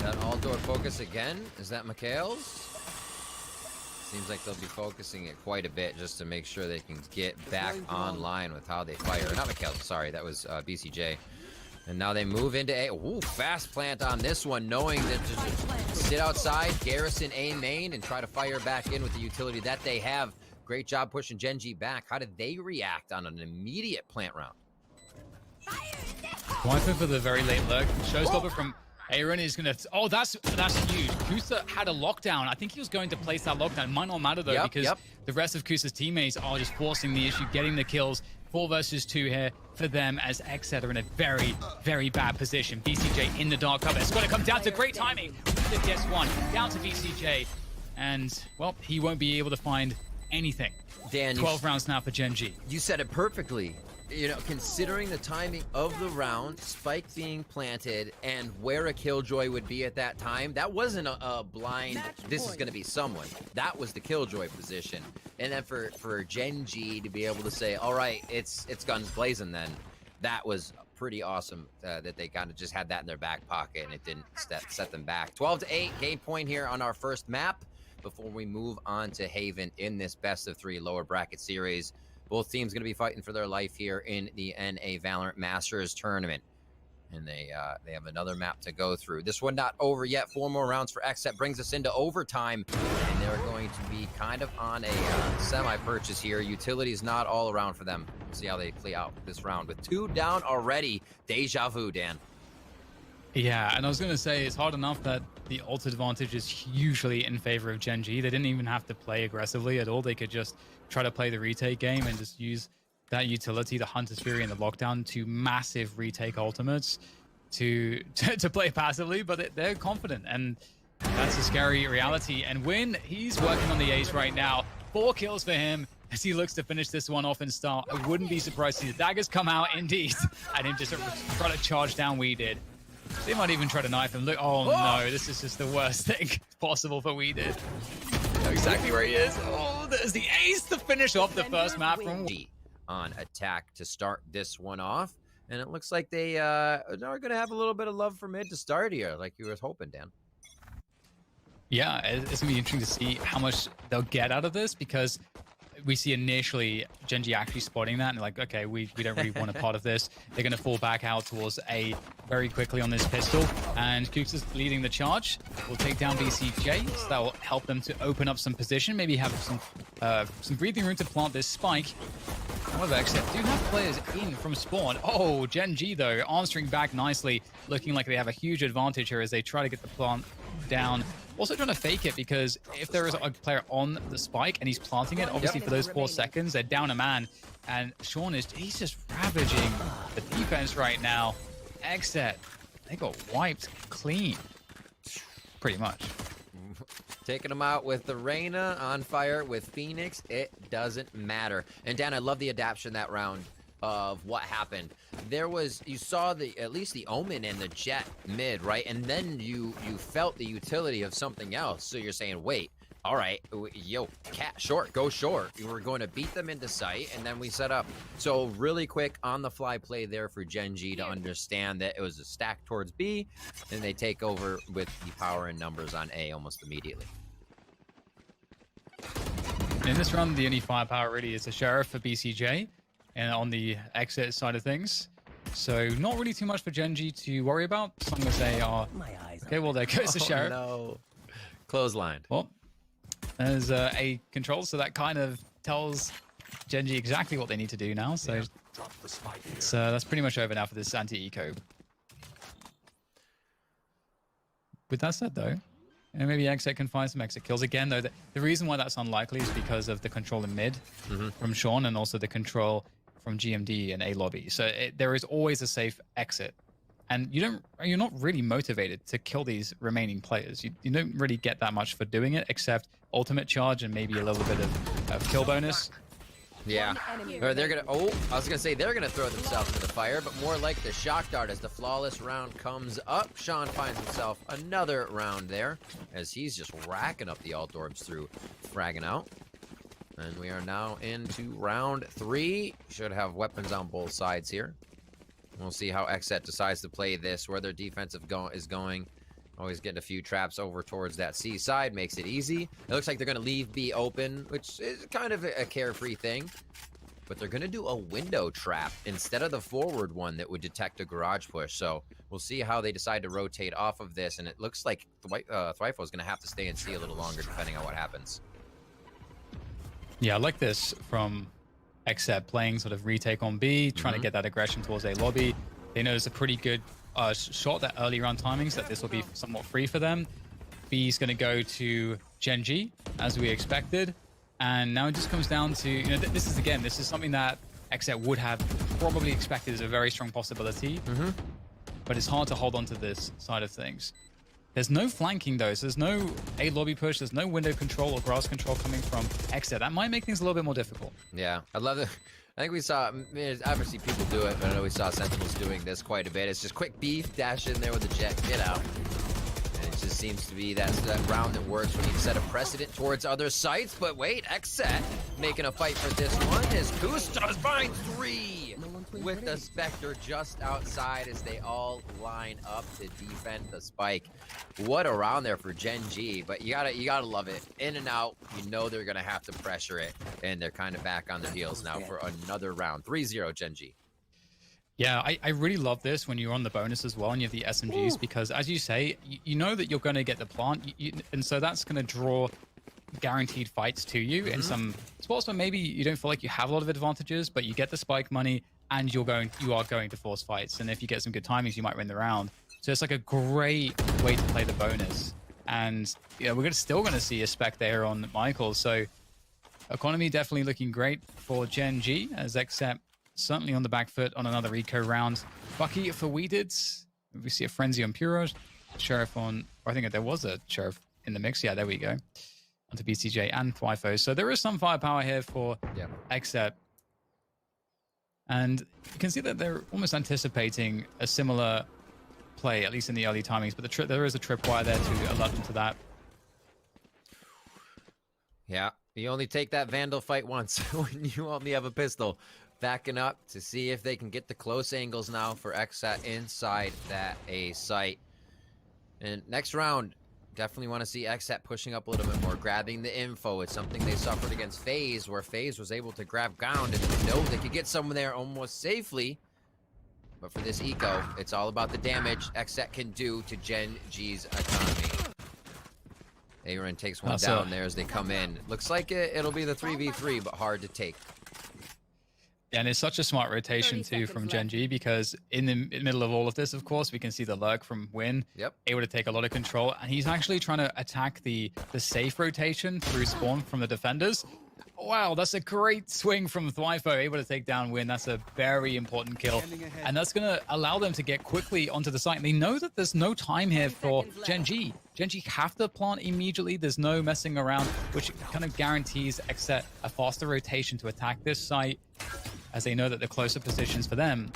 That all-door focus again? Is that Mikhail's? Seems like they'll be focusing it quite a bit just to make sure they can get back online with how they fire. Not Mikhail, sorry, that was BCJ. And now they move into A. Ooh, fast plant on this one, knowing that to just sit outside, garrison A main, and try to fire back in with the utility that they have. Great job pushing GenG back. How did they react on an immediate plant round?
Wiping for the very late lurk. Showstopper from Aaron is gonna. Oh, that's huge. Kusa had a lockdown. I think he was going to place that lockdown. Might not matter though, because the rest of Kusa's teammates are just forcing the issue, getting the kills. 4 versus 2 here for them, as XSET are in a very, very bad position. VCJ in the dark cover. It's going to come down to great timing. The PS1 down to VCJ, and well, he won't be able to find anything.
Dan,
12 rounds now for GenG.
You said it perfectly. You know, considering the timing of the round, spike being planted, and where a Killjoy would be at that time, that wasn't a blind, this is going to be someone. That was the Killjoy position. And then for GenG to be able to say, all right, it's guns blazing then, that was pretty awesome that they kind of just had that in their back pocket and it didn't set them back. 12-8, game point here on our first map before we move on to Haven in this best of 3 lower bracket series. Both teams going to be fighting for their life here in the NA Valorant Masters tournament. And they have another map to go through. This one not over yet. 4 more rounds for XSET brings us into overtime. And they're going to be kind of on a semi-purchase here. Utility's not all around for them. We'll see how they play out this round. With 2 down already. Deja vu, Dan.
Yeah, and I was going to say, it's hard enough that the ult advantage is usually in favor of GenG. They didn't even have to play aggressively at all. They could just try to play the retake game and just use that utility, the Hunter's Fury and the lockdown, to massive retake ultimates to play passively, but they're confident, and that's a scary reality. And Win, he's working on the ace right now. 4 kills for him as he looks to finish this one off in style. I wouldn't be surprised to see the daggers come out indeed, and him just try to charge down We Did. They might even try to knife him. Look, oh no, this is just the worst thing possible for We Did. Know exactly where he is. Oh, there's the ace to finish off the first map from
on attack to start this one off. And it looks like they are going to have a little bit of love for mid to start here, like you were hoping, Dan.
Yeah, it's going to be interesting to see how much they'll get out of this, because we see initially GenG actually spotting that and like, okay, we don't really want a part of this. They're going to fall back out towards A very quickly on this pistol, and Kooks is leading the charge. Will take down VCJ, so that will help them to open up some position, maybe have some breathing room to plant this spike. However, XSET do have players in from spawn. Oh, GenG though, answering back nicely, looking like they have a huge advantage here as they try to get the plant down. Also trying to fake it, because if there is a player on the spike and he's planting it, obviously for those 4 seconds, they're down a man. And Sean he's just ravaging the defense right now. XSET, they got wiped clean, pretty much.
Taking them out with the Reyna, on fire with Phoenix, it doesn't matter. And Dan, I love the adaptation that round of what happened. There was, you saw at least the Omen and the Jet mid, right? And then you felt the utility of something else. So you're saying, wait, all right, yo, cat short, go short. We were going to beat them into sight, and then we set up. So really quick on the fly play there for GenG to understand that it was a stack towards B, and they take over with the power and numbers on A almost immediately.
In this round, the only firepower really is the Sheriff for BCJ, and on the XSET side of things. So not really too much for GenG to worry about, as long as they are... Okay, well, there goes the Sheriff.
No. Clotheslined.
Well, there's a control, so that kind of tells GenG exactly what they need to do now. So that's pretty much over now for this anti-eco. With that said, though, and maybe XSET can find some exit kills. Again, though, the reason why that's unlikely is because of the control in mid from Sean, and also the control from GMD and A lobby. So there is always a safe exit. And you're not really motivated to kill these remaining players. You don't really get that much for doing it, except ultimate charge and maybe a little bit of kill bonus.
Yeah. Or they're gonna, I was gonna say they're gonna throw themselves into the fire, but more like the shock dart as the flawless round comes up. Sean finds himself another round there as he's just racking up the alt orbs through fragging out. And we are now into round 3. Should have weapons on both sides here. We'll see how XSET decides to play this, where their defensive is going. Always getting a few traps over towards that C side, makes it easy. It looks like they're going to leave B open, which is kind of a carefree thing. But they're going to do a window trap instead of the forward one that would detect a garage push. So we'll see how they decide to rotate off of this. And it looks like Thryfo is going to have to stay in C a little longer, depending on what happens.
Yeah, I like this from XSET, playing sort of retake on B, trying to get that aggression towards A lobby. They know it's a pretty good shot that early round timings that this will be somewhat free for them. B's going to go to GenG, as we expected. And now it just comes down to, you know, this is something that XSET would have probably expected as a very strong possibility. But it's hard to hold on to this side of things. There's no flanking though, so there's no A lobby push, there's no window control or grass control coming from XSET. That might make things a little bit more difficult.
Yeah, I love it. I think we saw, obviously people do it, but I know we saw Sentinels doing this quite a bit. It's just quick beef, dash in there with the jet, get out. And it just seems to be that round that works when you set a precedent towards other sites. But wait, XSET making a fight for this one as Kustas finds 3 with the Spectre just outside as they all line up to defend the spike. What a round there for GenG, but you gotta love it. In and out, you know they're gonna have to pressure it, and they're kind of back on their heels now for another round. 3-0 GenG.
Yeah, I really love this when you're on the bonus as well and you have the SMGs, because as you say, you know that you're going to get the plant, and so that's going to draw guaranteed fights to you in some spots where maybe you don't feel like you have a lot of advantages, but you get the spike money and you are going to force fights, and if you get some good timings, you might win the round. So it's like a great way to play the bonus, and you know, we're still going to see a spec there on Michael. So economy definitely looking great for GenG as XSET certainly on the back foot on another eco round. Bucky for Weeded. We see a Frenzy on Puro. Sheriff on, or I think there was a Sheriff in the mix. Yeah, there we go. Onto BCJ and Twifo. So there is some firepower here for XSET. And you can see that they're almost anticipating a similar play, at least in the early timings. But there is a tripwire there to alert them to that.
Yeah, you only take that Vandal fight once when you only have a pistol. Backing up to see if they can get the close angles now for XSET inside that A site. And next round, definitely want to see XSET pushing up a little bit more, grabbing the info. It's something they suffered against FaZe, where FaZe was able to grab ground and know they could get someone there almost safely. But for this eco, it's all about the damage XSET can do to GenG's economy. Aaron takes one down there as they come in. Looks like it'll be the 3v3, but hard to take.
And it's such a smart rotation too from GenG, because in the middle of all of this, of course, we can see the lurk from Win able to take a lot of control, and he's actually trying to attack the safe rotation through spawn from the defenders. Wow, that's a great swing from Twifo, able to take down Win. That's a very important kill, and that's going to allow them to get quickly onto the site. And they know that there's no time here for GenG. GenG have to plant immediately. There's no messing around, which kind of guarantees XSET a faster rotation to attack this site, as they know that the closer positions for them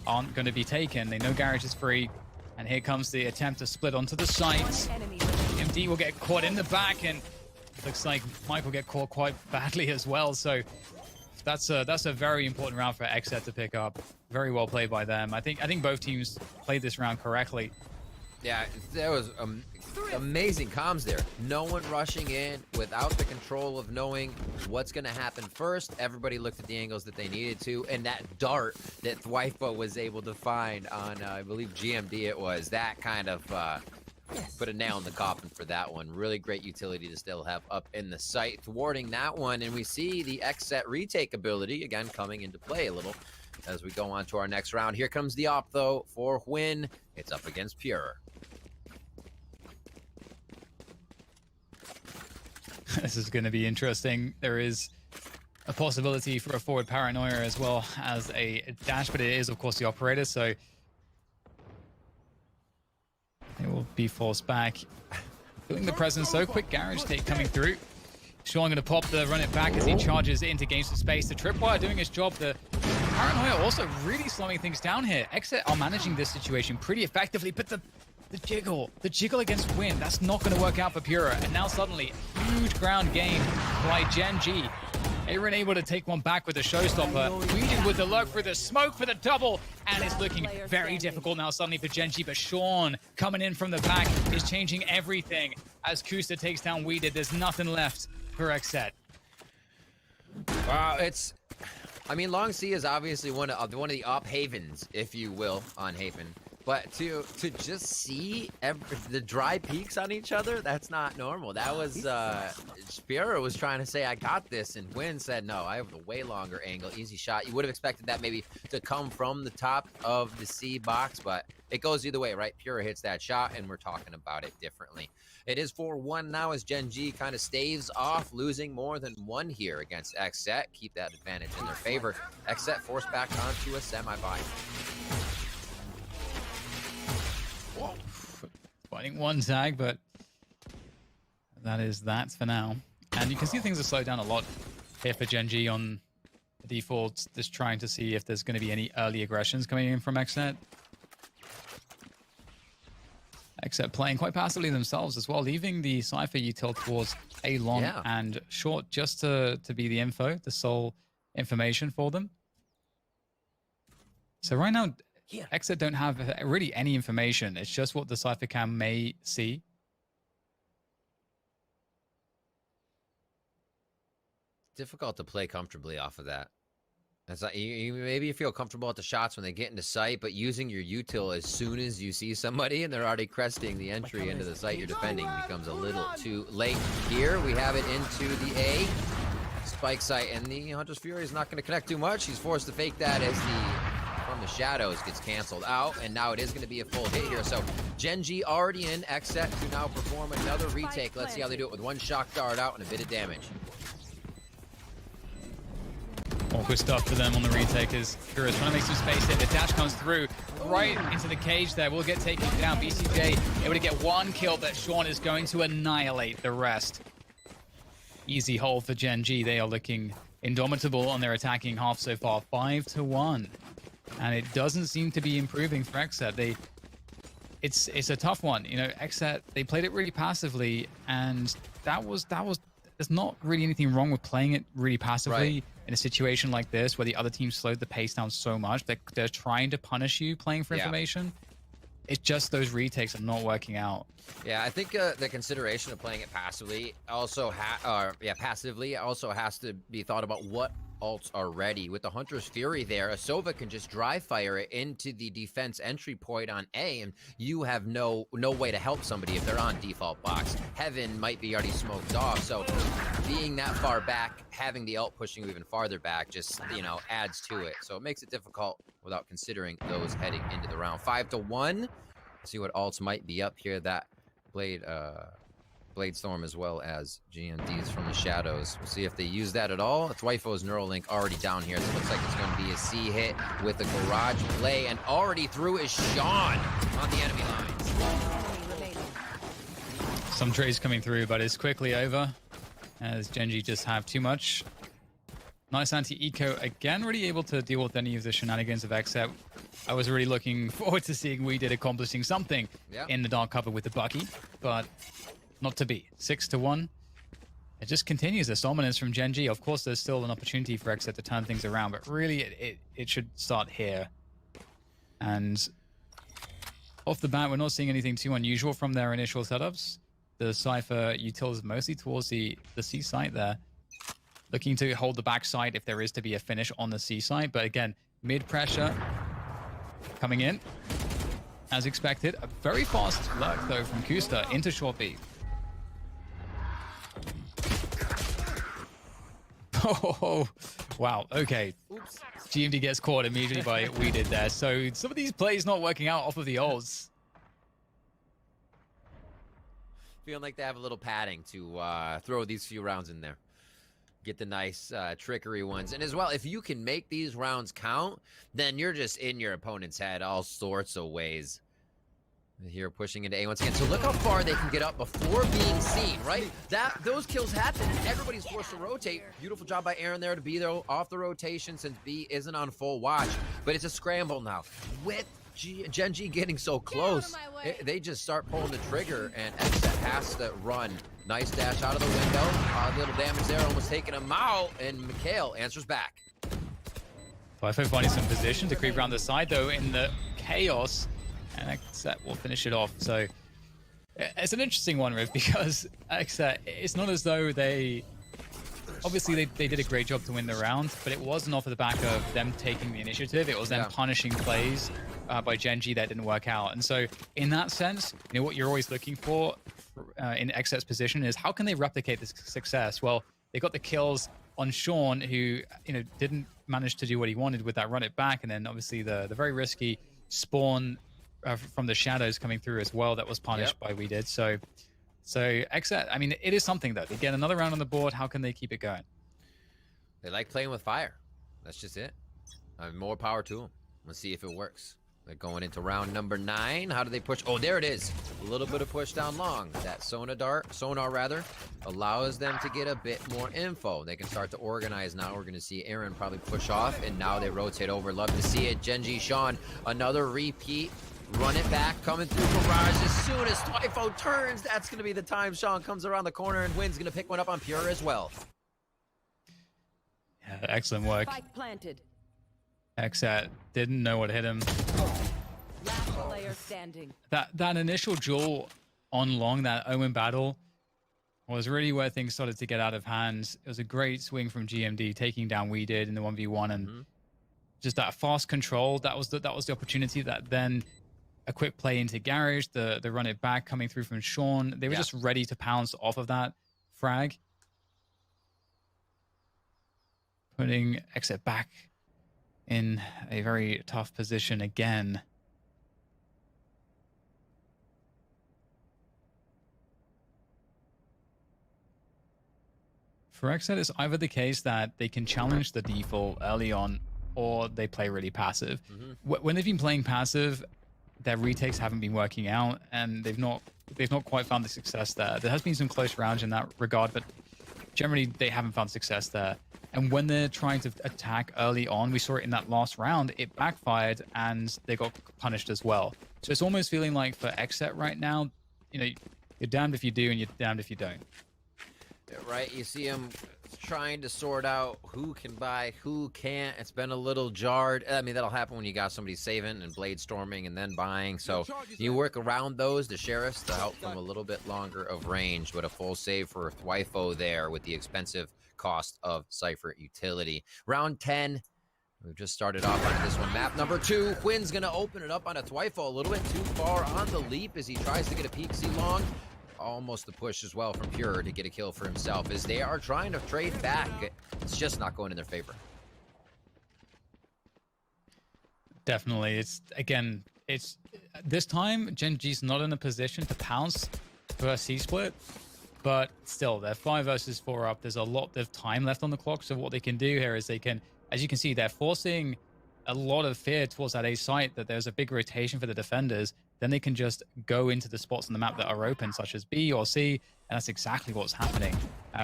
aren't going to be taken. They know Garage is free, and here comes the attempt to split onto the site. MD will get caught in the back, and it looks like Mike will get caught quite badly as well. So that's a very important round for XSET to pick up. Very well played by them. I think both teams played this round correctly.
Yeah, there was amazing comms there. No one rushing in without the control of knowing what's going to happen first. Everybody looked at the angles that they needed to, and that dart that Twifo was able to find on, I believe, GMD it was, that kind of put a nail in the coffin for that one. Really great utility to still have up in the site, thwarting that one, and we see the XSET retake ability, again, coming into play a little as we go on to our next round. Here comes the op, though, for Win. It's up against Pure.
This is going to be interesting. There is a possibility for a forward paranoia as well as a dash, but it is, of course, the operator, so it will be forced back. Feeling the presence, so quick Garage take coming through. Sean going to pop the run it back as he charges in to gain some space. The tripwire doing his job. The paranoia also really slowing things down here. XSET are managing this situation pretty effectively, but the jiggle against Win, that's not going to work out for Pura. And now suddenly, huge ground game by GenG. Aaron able to take one back with the showstopper. Weeded with the lurk for the smoke for the double. And it's looking very difficult now suddenly for GenG. But Sean coming in from the back is changing everything. As Kusta takes down Weeded, there's nothing left for XSET.
Wow, I mean, Long C is obviously one of the op havens, if you will, on Haven. But to just see the dry peaks on each other, that's not normal. That was Spira was trying to say I got this, and Win said no, I have the way longer angle, easy shot. You would have expected that maybe to come from the top of the C box, but it goes either way, right? Pura hits that shot, and we're talking about it differently. It is 4-1 now as GenG kind of staves off losing more than one here against XSET. Keep that advantage in their favor. XSET forced back onto a semi-bye.
Whoa. Finding one tag, but that is that for now. And you can see things are slowed down a lot here for GenG on the default, just trying to see if there's going to be any early aggressions coming in from XSET. XSET playing quite passively themselves as well, leaving the Cypher util towards A long and short just to be the info, the sole information for them. So right now, XSET don't have really any information. It's just what the Cypher cam may see.
Difficult to play comfortably off of that. It's like maybe you feel comfortable at the shots when they get into sight, but using your util as soon as you see somebody and they're already cresting the entry into the site you're defending becomes a little too late. Here we have it into the A spike site, and the Hunter's Fury is not going to connect too much. He's forced to fake that as the from the shadows gets canceled out, and now it is going to be a full hit here. So GenG already in, XSET to now perform another retake. Let's see how they do it with one shock dart out and a bit of damage.
Awkward stuff for them on the retake as Kura's trying to make some space here. The dash comes through right into the cage there. Will get taken down. BCJ able to get one kill, but Sean is going to annihilate the rest. Easy hold for GenG. They are looking indomitable on their attacking half so far. 5-1. And it doesn't seem to be improving for XSET. It's a tough one. You know, XSET, they played it really passively, and there's not really anything wrong with playing it really passively in a situation like this where the other team slowed the pace down so much. They're trying to punish you playing for information. It's just those retakes are not working out.
Yeah, I think the consideration of playing it passively also passively also has to be thought about what ults are ready. With the Hunter's Fury there, Asova can just dry fire it into the defense entry point on A, and you have no way to help somebody if they're on default box. Heaven might be already smoked off, so being that far back, having the ult pushing you even farther back just, you know, adds to it. So it makes it difficult without considering those heading into the round. 5-1. See what ults might be up here. That Blade Storm as well as GMDs from the shadows. We'll see if they use that at all. It's Waifo's Neuralink already down here. So it looks like it's going to be a C hit with the garage play, and already through is Sean on the enemy lines.
Some trades coming through, but it's quickly over as GenG just have too much. Nice anti-eco again, really able to deal with any of the shenanigans of XSET. I was really looking forward to seeing We Did accomplishing something in the dark cover with the Bucky, but not to be. 6-1. It just continues this dominance from GenG. Of course, there's still an opportunity for XSET to turn things around, but really it should start here. And off the bat, we're not seeing anything too unusual from their initial setups. The Cypher util is mostly towards the C site there. Looking to hold the backside if there is to be a finish on the C side. But again, mid pressure coming in as expected. A very fast lurk though from Kusta into short B. Oh, wow. Okay. Oops. GMD gets caught immediately by We Did there. So some of these plays not working out off of the ults.
Feeling like they have a little padding to throw these few rounds in there. Get the nice trickery ones. And as well, if you can make these rounds count, then you're just in your opponent's head all sorts of ways. Here pushing into A once again. So look how far they can get up before being seen, right? Those kills happen and everybody's forced to rotate. Beautiful job by Aaron there to be there off the rotation since B isn't on full watch. But it's a scramble now. With GenG getting so close, they just start pulling the trigger, and XSET has to run. Nice dash out of the window. A little damage there, almost taking him out, and Mikhail answers back.
Wifo finding some position to creep around the side, though, in the chaos, and XSET will finish it off. So it's an interesting one, Riv, because XSET, it's not as though they obviously they did a great job to win the round, but it wasn't off of the back of them taking the initiative. It was them punishing plays by GenG that didn't work out. And so in that sense, you know, what you're always looking for in XSET's position is how can they replicate this success? Well, they got the kills on Sean, who, you know, didn't manage to do what he wanted with that run it back, and then obviously the very risky spawn from the shadows coming through as well that was punished by We Did. So XSET, I mean, it is something though. They get another round on the board. How can they keep it going?
They like playing with fire. That's just it. More power to them. Let's see if it works. They're going into round number 9. How do they push? Oh, there it is. A little bit of push down long. That sonar rather, allows them to get a bit more info. They can start to organize now. We're going to see Aaron probably push off, and now they rotate over. Love to see it. GenG, Sean, another repeat. Run it back, coming through Barrage. As soon as Twyfo turns, that's going to be the time Sean comes around the corner, and Wynn's going to pick one up on Pure as well.
Yeah, excellent work.
Spike planted.
XSET didn't know what hit him.
Last player standing.
That initial duel on long, that Omen battle, was really where things started to get out of hand. It was a great swing from GMD, taking down We Did in the 1v1, and just that fast control. That was the opportunity that then a quick play into Garage, the run it back coming through from Sean. They were just ready to pounce off of that frag, putting XSET back in a very tough position again. For XSET, it's either the case that they can challenge the default early on, or they play really passive. When they've been playing passive, their retakes haven't been working out, and they've not quite found the success there. There has been some close rounds in that regard, but generally they haven't found success there. And when they're trying to attack early on, we saw it in that last round, it backfired and they got punished as well. So it's almost feeling like for XSET right now, you know, you're damned if you do and you're damned if you don't.
Right, you see him trying to sort out who can buy, who can't. It's been a little jarred. I mean, that'll happen when you got somebody saving and blade storming and then buying. So you work around those, the sheriffs, to help them a little bit longer of range, but a full save for Twyfo there with the expensive cost of Cypher utility. Round 10. We've just started off on this one. Map number 2. Quinn's going to open it up on a Twyfo a little bit too far on the leap as he tries to get a peek see long. Almost the push as well from Pure to get a kill for himself as they are trying to trade back. It's just not going in their favor.
Definitely. It's this time GenG's not in a position to pounce for a C-split, but still they're 5 versus 4 up. There's a lot of time left on the clock, so what they can do here is they can, as you can see, they're forcing a lot of fear towards that A site, that there's a big rotation for the defenders. Then they can just go into the spots on the map that are open, such as B or C, and that's exactly what's happening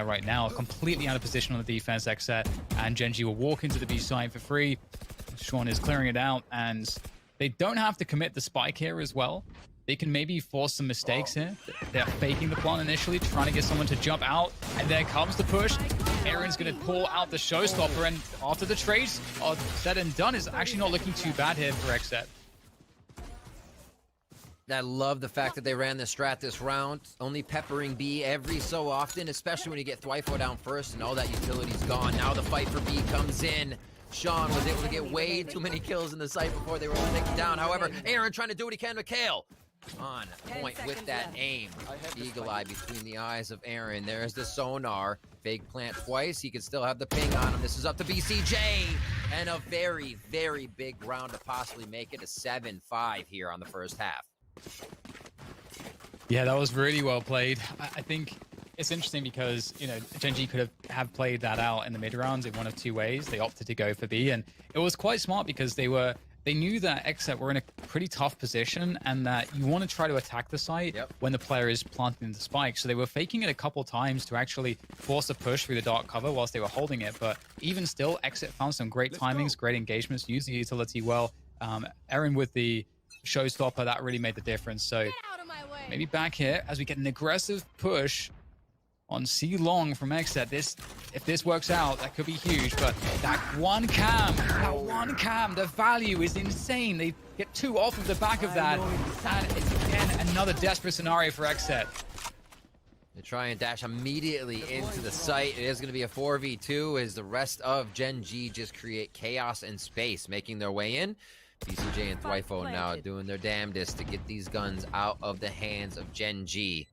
right now. Completely out of position on the defense, XSET, and GenG will walk into the B site for free. Sean is clearing it out, and they don't have to commit the spike here as well. They can maybe force some mistakes here. They're faking the plant initially, trying to get someone to jump out, and there comes the push. Aaron's going to pull out the showstopper, and after the trades are said and done, is actually not looking too bad here for XSET.
I love the fact that they ran the strat this round, only peppering B every so often, especially when you get Twyfo down first and all that utility's gone. Now the fight for B comes in. Sean was able to get way too many kills in the site before they were able to take him down. However, Aaron trying to do what he can with Kale. On point with that aim. Eagle eye between the eyes of Aaron. There's the sonar. Fake plant twice. He can still have the ping on him. This is up to BCJ. And a very, very big round to possibly make it a 7-5 here on the first half.
Yeah, that was really well played. I think it's interesting because, you know, GenG could have played that out in the mid rounds in one of 2 ways. They opted to go for B, and it was quite smart because they knew that XSET were in a pretty tough position and that you want to try to attack the site when the player is planting the spike. So they were faking it a couple times to actually force a push through the dark cover whilst they were holding it. But even still, XSET found some great timings, great engagements, used the utility well. Aaron with the showstopper, that really made the difference. So maybe back here as we get an aggressive push on C long from XSET. If this works out, that could be huge, but that one cam, the value is insane. They get 2 off of the back of that, and it's again another desperate scenario for XSET.
They try and dash immediately into the site. It is going to be a 4v2 as the rest of GenG just create chaos and space, making their way in. VCJ and Thwyfo now doing their damnedest to get these guns out of the hands of GenG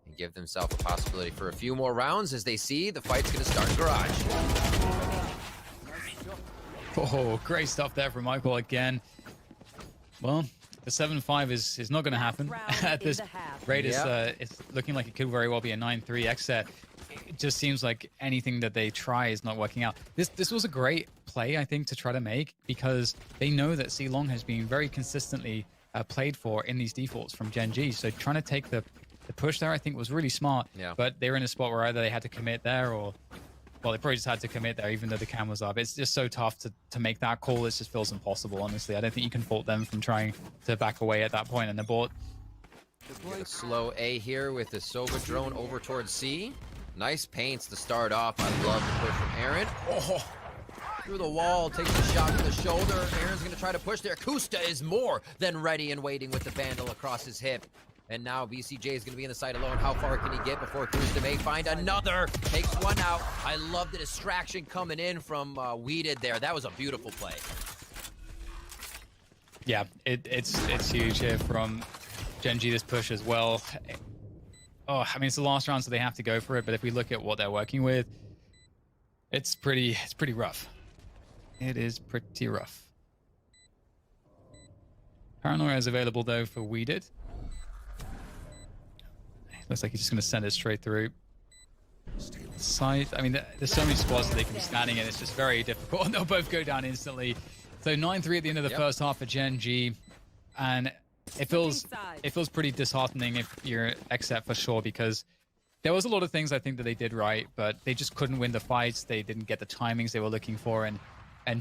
and give themselves a possibility for a few more rounds as they see the fight's going to start in Garage.
Oh, great stuff there from Michael again. Well, the 7-5 is not going to happen at this rate. It's looking like it could very well be a 9-3 XSET. It just seems like anything that they try is not working out. This was a great play, I think, to try to make, because they know that C-Long has been very consistently played for in these defaults from GenG. So trying to take the push there, I think, was really smart.
Yeah.
But they were in a spot where either they had to commit there or... Well, they probably just had to commit there, even though the cam was up. It's just so tough to make that call. It just feels impossible, honestly. I don't think you can fault them from trying to back away at that point and abort.
Get a slow A here with the Sova drone over towards C. Nice paints to start off. I love the push from Aaron. Oh, through the wall, takes a shot to the shoulder. Aaron's going to try to push there. Kusta is more than ready and waiting with the Vandal across his hip. And now BCJ is going to be in the side alone. How far can he get before Kusta may find another? Takes one out. I love the distraction coming in from Weeded there. That was a beautiful play.
Yeah, it's huge here from GenG, this push as well. Oh, I mean, it's the last round, so they have to go for it. But if we look at what they're working with, it's pretty rough. It is pretty rough. Paranoia is available, though, for Weeded. Looks like he's just going to send it straight through. Side. I mean, there's so many spots that they can be standing in. It's just very difficult, and they'll both go down instantly. So 9-3 at the end of the first half for GenG, and it feels pretty disheartening if you're XSET for sure, because there was a lot of things I think that they did right, but they just couldn't win the fights. They didn't get the timings they were looking for, and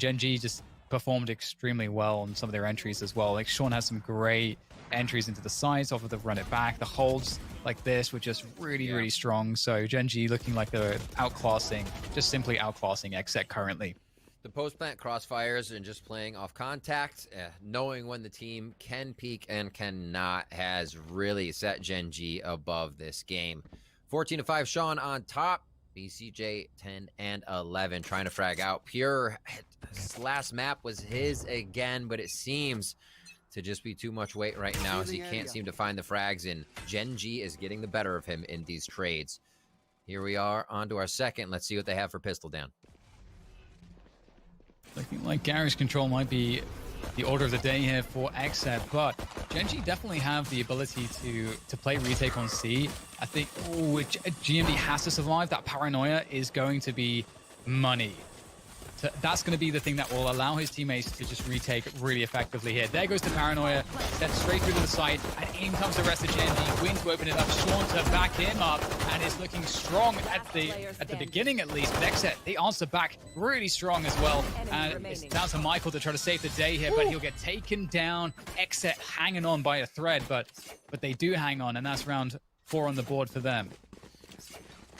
GenG just performed extremely well on some of their entries as well. Like, Sean has some great entries into the sides off of the run it back. The holds like this were just really strong. So GenG looking like they're outclassing, just simply outclassing XSET currently.
The post-plant crossfires and just playing off contact, knowing when the team can peak and cannot, has really set GenG above this game. 14-5 Sean on top. BCJ 10 and 11 trying to frag out. Pure, his last map was his again, but it seems to just be too much weight right now as he can't seem to find the frags in. GenG is getting the better of him in these trades. Here we are on to our second. Let's see what they have for pistol down.
Looking like garage control might be the order of the day here for XSET, but GenG definitely have the ability to play retake on C. I think GMD has to survive. That paranoia is going to be money. So that's going to be the thing that will allow his teammates to just retake really effectively here. There goes the paranoia, steps straight through to the side, and in comes the rest of GenG. Win to open it up, Sean to back him up, and is looking strong at the beginning at least. But XSET, they answer back really strong as well. And it's down to Michael to try to save the day here, but he'll get taken down. XSET hanging on by a thread, but they do hang on, and that's round 4 on the board for them.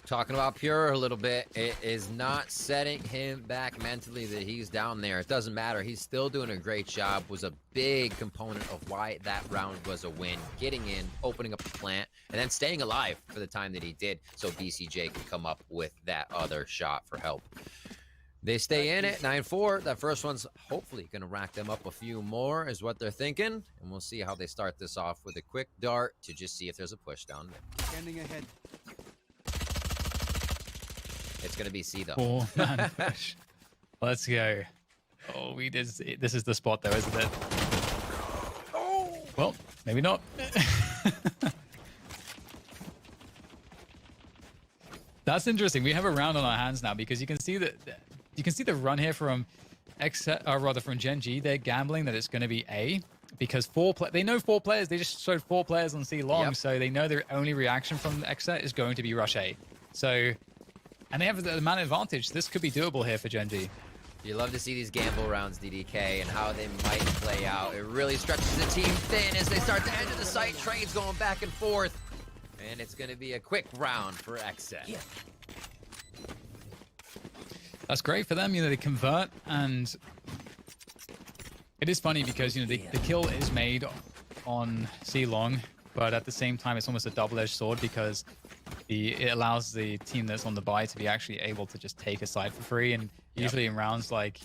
Talking about Pure a little bit, it is not setting him back mentally that he's down there. It doesn't matter. He's still doing a great job. Was a big component of why that round was a win. Getting in, opening up the plant, and then staying alive for the time that he did, so BCJ could come up with that other shot for help. They stay in it, 9-4. That first one's hopefully going to rack them up a few more is what they're thinking. And we'll see how they start this off with a quick dart to just see if there's a push down there.
Standing ahead.
It's going to be C, though.
4-man push. Let's go. Oh, this is the spot, though, isn't it? Oh. Well, maybe not. That's interesting. We have a round on our hands now because you can see the run here from from GenG. They're gambling that it's going to be A because they know 4 players. They just showed 4 players on C long, so they know their only reaction from XSET is going to be rush A. So. And they have the man advantage. This could be doable here for GenG.
You love to see these gamble rounds, DDK, and how they might play out. It really stretches the team thin as they start to enter the site. Trades going back and forth. And it's going to be a quick round for XSET.
That's great for them. You know, they convert. And it is funny because, you know, the kill is made on C long. But at the same time, it's almost a double-edged sword because it allows the team that's on the buy to be actually able to just take a side for free. And usually in rounds like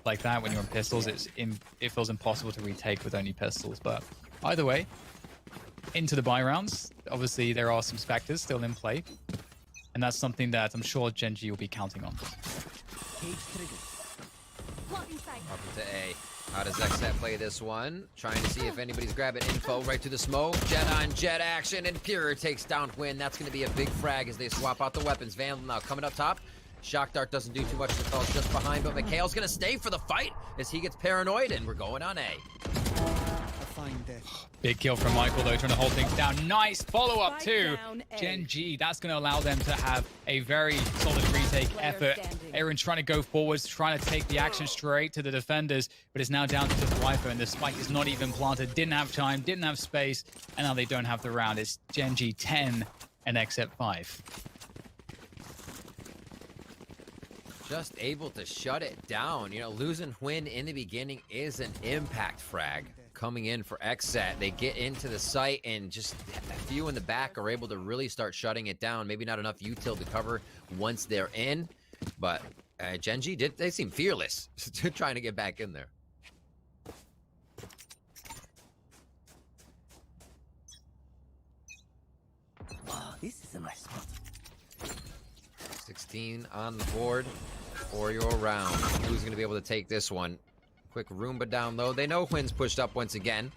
that, when you're on pistols, it feels impossible to retake with only pistols. But either way, into the buy rounds, obviously there are some specters still in play, and that's something that I'm sure GenG will be counting on.
Up into A. How does XSET play this one? Trying to see if anybody's grabbing info right to the smoke. Jet on jet action, and Pure takes down Win. That's going to be a big frag as they swap out the weapons. Vandal now coming up top. Shock Dart doesn't do too much as it falls just behind, but Mikhail's going to stay for the fight as he gets paranoid, and we're going on A.
Big kill from Michael, though, trying to hold things down. Nice follow-up, too. GenG, that's going to allow them to have a very solid retake effort. Aaron's trying to go forwards, trying to take the action straight to the defenders, but it's now down to just Wiper, and the spike is not even planted. Didn't have time, didn't have space, and now they don't have the round. It's GenG 10 and XSET 5.
Just able to shut it down. You know, losing Win in the beginning is an impact frag. Coming in for XSET, they get into the site, and just a few in the back are able to really start shutting it down. Maybe not enough util to cover once they're in, but GenG they seem fearless trying to get back in there.
Wow, this is a nice spot.
16 on the board for your round. Who's going to be able to take this one? Quick Roomba down low. They know Quinn's pushed up once again.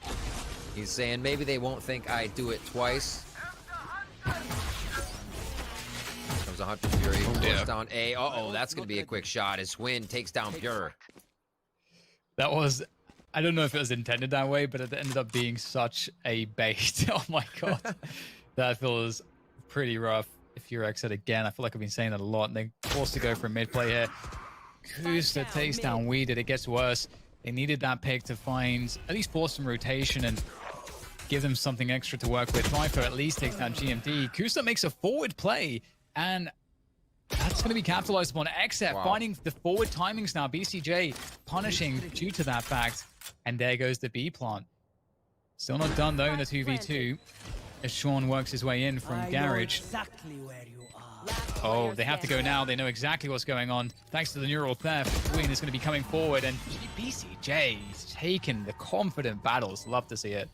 He's saying maybe they won't think I do it twice. Comes a Hunter Fury. Push down A. Uh-oh, that's going to be a quick shot as Win takes down Pure.
That was... I don't know if it was intended that way, but it ended up being such a bait. Oh my god. That feels pretty rough. If you're XSET again, I feel like I've been saying that a lot, and they're forced to go for a mid play here. Kusa takes down Weeded. It gets worse. They needed that pick to find, at least force some rotation and give them something extra to work with. Viper at least takes down GMD. Kusa makes a forward play, and that's going to be capitalized upon. XSET finding the forward timings now. BCJ punishing due to that fact, and there goes the B plant. Still not done though in the 2v2 as Sean works his way in from Garage.
Exactly where you are.
Oh, they have to go now. They know exactly what's going on. Thanks to the neural theft, Win is going to be coming forward, and BCJ is taking the confident battles. Love to see it.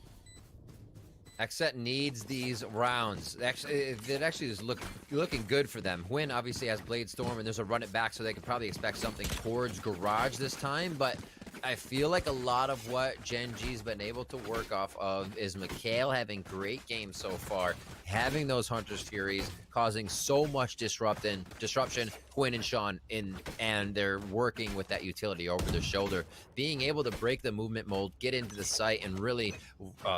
XSET needs these rounds. Actually, it actually is looking good for them. Win obviously has Blade Storm, and there's a run it back, so they could probably expect something towards Garage this time, but I feel like a lot of what GenG's been able to work off of is Mikhail having great games so far, having those Hunter's Furies, causing so much disruption, Quinn and Sean and they're working with that utility over their shoulder, being able to break the movement mold, get into the site, and really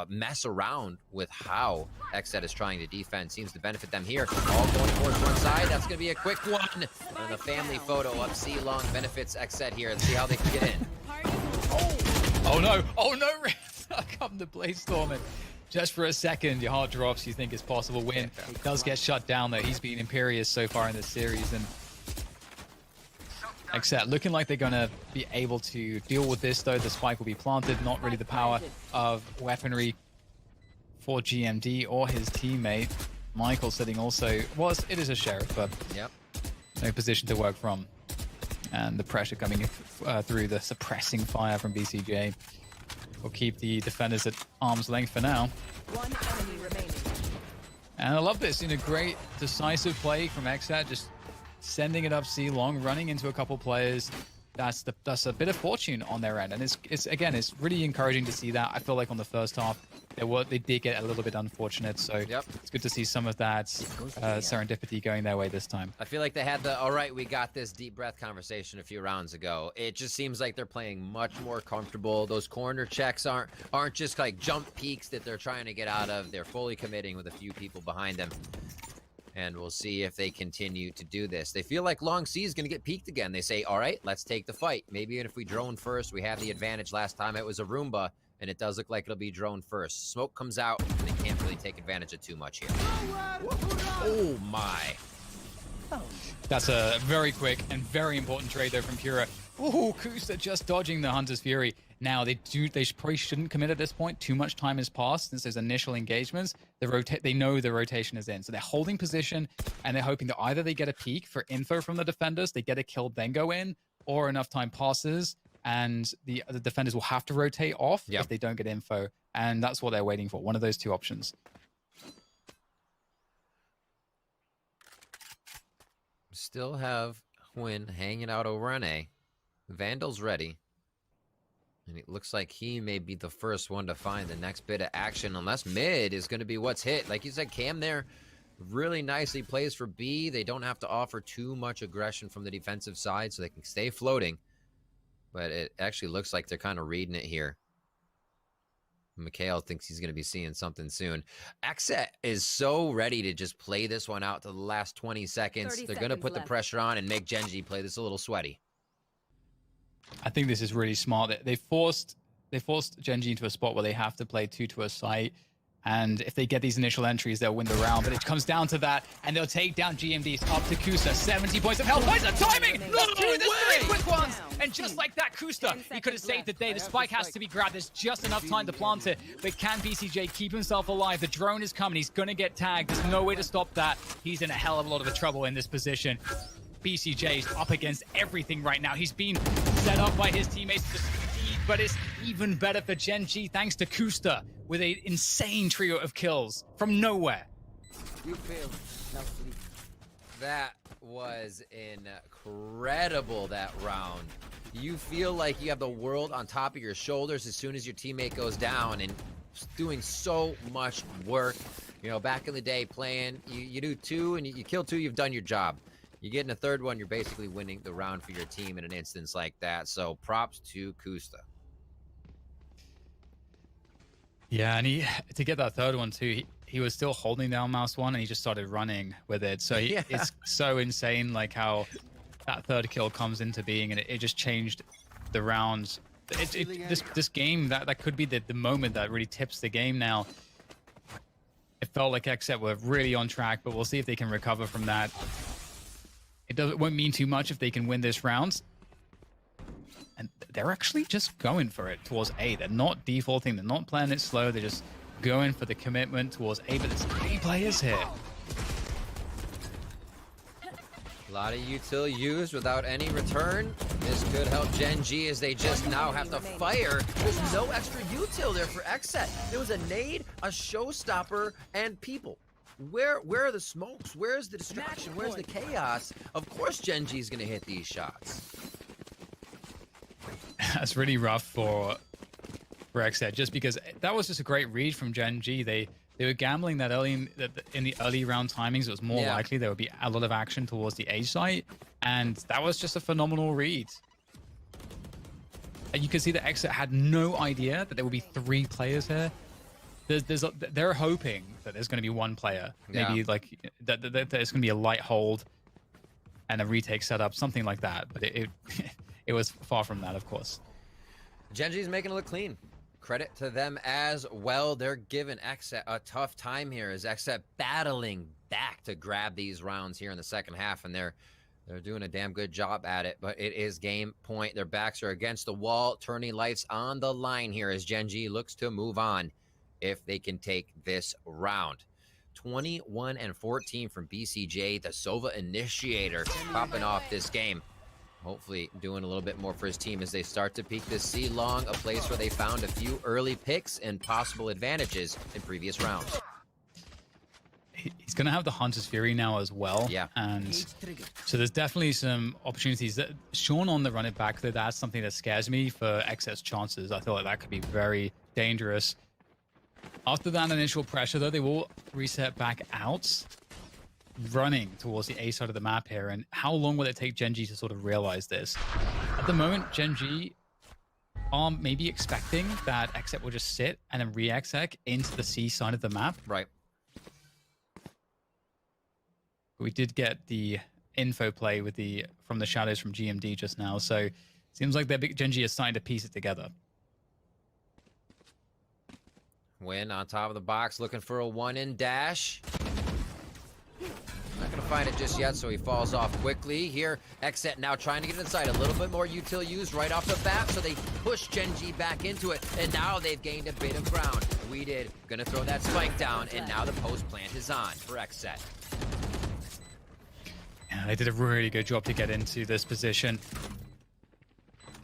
mess around with how XSET is trying to defend seems to benefit them here. All going towards one side. That's going to be a quick one. And the family photo of C Long benefits XSET here. Let's see how they can get in.
Oh no! Oh no! Come the Blade Storm, and just for a second, your heart drops. You think it's possible. Win does get shut down though. He's been imperious so far in this series, and XSET looking like they're gonna be able to deal with this though. The spike will be planted. Not really the power of weaponry for GMD or his teammate. Michael sitting also it is a sheriff, but no position to work from. And the pressure coming through the suppressing fire from BCJ will keep the defenders at arm's length for now.
One enemy remaining.
And I love this. Great decisive play from XSET, just sending it up C long, running into a couple players. That's a bit of fortune on their end, and it's really encouraging to see that. I feel like on the first half they did get a little bit unfortunate, so it's good to see some of that serendipity going their way this time.
I feel like they had the all right, we got this deep breath conversation a few rounds ago. It just seems like they're playing much more comfortable. Those corner checks aren't just like jump peaks that they're trying to get out of. They're fully committing with a few people behind them. And we'll see if they continue to do this. They feel like Long C is going to get peaked again. They say, all right, let's take the fight. Maybe even if we drone first, we have the advantage. Last time it was a Roomba, and it does look like it'll be drone first. Smoke comes out, and they can't really take advantage of too much here. Oh, my.
That's a very quick and very important trade there from Pura. Ooh, Kusa just dodging the Hunter's Fury. Now they probably shouldn't commit at this point. Too much time has passed since those initial engagements. They know the rotation is in, so they're holding position and they're hoping that either they get a peek for info from the defenders, they get a kill, then go in, or enough time passes and the defenders will have to rotate off if they don't get info, and that's what they're waiting for. One of those two options.
Still have Hwin hanging out over on A. Vandal's ready. And it looks like he may be the first one to find the next bit of action, unless mid is going to be what's hit. Like you said, Cam there really nicely plays for B. They don't have to offer too much aggression from the defensive side, so they can stay floating. But it actually looks like they're kind of reading it here. Mikhail thinks he's going to be seeing something soon. XSET is so ready to just play this one out to the last 20 seconds. They're going to put the pressure on and make GenG play this a little sweaty.
I think this is really smart. They forced GenG into a spot where they have to play 2 to a site. And if they get these initial entries, they'll win the round. But it comes down to that, and they'll take down GMDs up to Kusta. 70 points of health. Why is that timing? No way! There's 3 quick ones! And just like that, Kusta, he could have saved the day. The spike has to be grabbed. There's just enough time to plant it. But can BCJ keep himself alive? The drone is coming. He's going to get tagged. There's no way to stop that. He's in a hell of a lot of trouble in this position. BCJ is up against everything right now. He's been set up by his teammates to succeed, but it's even better for GenG thanks to Kusta with an insane trio of kills from nowhere.
You failed. Now sleep.
That was incredible, that round. You feel like you have the world on top of your shoulders as soon as your teammate goes down and doing so much work. You know, back in the day playing, you do 2 and you kill 2, you've done your job. You get in a third one, you're basically winning the round for your team in an instance like that. So props to Kusta.
Yeah, and to get that third one too, he was still holding down mouse 1 and he just started running with it. So it's so insane like how that third kill comes into being, and it just changed the rounds. This game, that could be the moment that really tips the game now. It felt like XSET were really on track, but we'll see if they can recover from that. It won't mean too much if they can win this round. And they're actually just going for it towards A. They're not defaulting. They're not playing it slow. They're just going for the commitment towards A. But there's 3 players here.
A lot of util used without any return. This could help GenG as they just now have to fire. There's no extra util there for XSET. There was a nade, a showstopper, and people. Where are the smokes? Where's the distraction? Where's the chaos? Of course GenG's gonna hit these shots.
That's really rough for XSET, just because that was just a great read from GenG. They were gambling that early in the early round timings, it was more likely there would be a lot of action towards the A site, and that was just a phenomenal read. And you can see that XSET had no idea that there would be 3 players here. They're hoping that there's going to be 1 player, maybe like that there's going to be a light hold and a retake setup, something like that. But it was far from that, of course.
GenG's making it look clean. Credit to them as well. They're giving XSET a tough time here as XSET battling back to grab these rounds here in the second half, and they're doing a damn good job at it. But it is game point. Their backs are against the wall, turning lights on the line here as GenG looks to move on if they can take this round. 21-14 from BCJ, the Sova initiator, popping off this game. Hopefully doing a little bit more for his team as they start to peak this C long, a place where they found a few early picks and possible advantages in previous rounds.
He's going to have the Hunter's Fury now as well. Yeah. And so there's definitely some opportunities. That Sean on the run it back, that's something that scares me for XSET's chances. I feel like that could be very dangerous. After that initial pressure, though, they will reset back out, running towards the A side of the map here. And how long will it take GenG to sort of realize this? At the moment, GenG are maybe expecting that XSET will just sit and then re-exec into the C side of the map.
Right.
We did get the info play with from the shadows from GMD just now, so it seems like GenG is starting to piece it together.
Win on top of the box, looking for a 1-in dash. Not gonna find it just yet, so he falls off quickly. Here, XSET now trying to get inside. A little bit more util used right off the bat, so they push GenG back into it, and now they've gained a bit of ground. We did. Gonna throw that spike down, and now the post plant is on for XSET.
Yeah, they did a really good job to get into this position.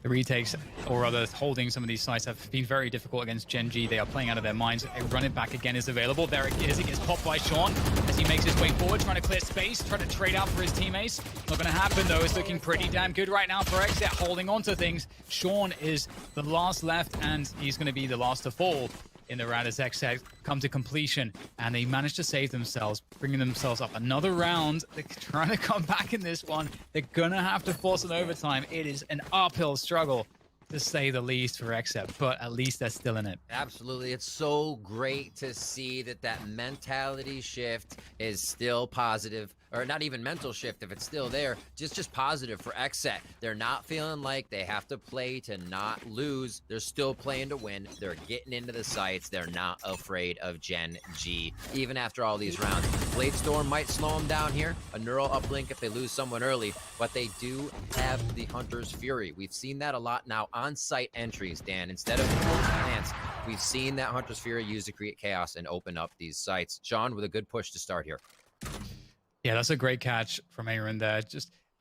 The retakes, or rather holding some of these sites, have been very difficult against GenG. They are playing out of their minds. A run it back again is available. There it is. It gets popped by Sean as he makes his way forward, trying to clear space, trying to trade out for his teammates. Not going to happen, though. It's looking pretty damn good right now for XSET, holding on to things. Sean is the last left, and he's going to be the last to fall in the round as XSET come to completion, and they managed to save themselves, bringing themselves up another round. They're trying to come back in this one. They're gonna have to force an overtime. It is an uphill struggle, to say the least, for XSET, but at least they're still in it.
Absolutely. It's so great to see that mentality shift is still positive, or not even mental shift if it's still there, just positive for XSET. They're not feeling like they have to play to not lose. They're still playing to win. They're getting into the sites. They're not afraid of GenG, even after all these rounds. Blade Storm might slow them down here, a neural uplink if they lose someone early, but they do have the Hunter's Fury. We've seen that a lot now on site entries, Dan. Instead of plants, we've seen that Hunter's Fury used to create chaos and open up these sites. Sean with a good push to start here.
Yeah, that's a great catch from Aaron there.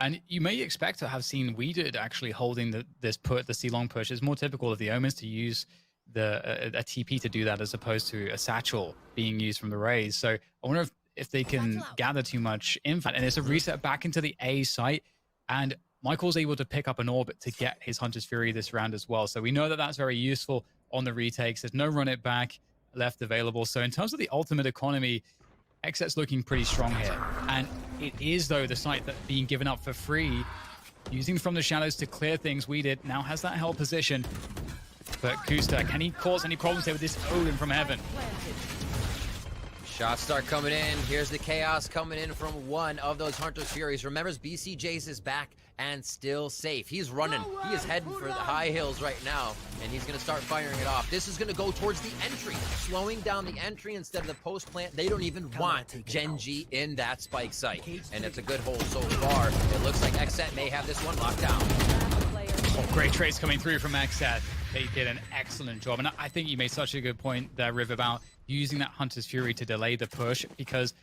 And you may expect to have seen Weeded actually holding the C-long push. It's more typical of the Omens to use a TP to do that as opposed to a satchel being used from the Rays. So I wonder if they can gather too much info. And it's a reset back into the A site. And Michael's able to pick up an orbit to get his Hunter's Fury this round as well. So we know that that's very useful on the retakes. There's no run it back left available. So in terms of the ultimate economy, XSET's looking pretty strong here. And it is, though, the site that being given up for free, using from the shadows to clear things. Weeded now has that held position. But Kusta, can he cause any problems here with this Odin from heaven?
Shots start coming in. Here's the chaos coming in from one of those Hunter's Furies. Remembers, BC Jace is back and still safe. He's running. He is heading for the high hills right now, and he's going to start firing it off. This is going to go towards the entry, slowing down the entry instead of the post plant. They don't even want GenG in that spike site, and it's a good hold so far. It looks like XSET may have this one locked down.
Oh, great trades coming through from XSET. They did an excellent job, and I think you made such a good point there, Riv, about using that Hunter's Fury to delay the push, because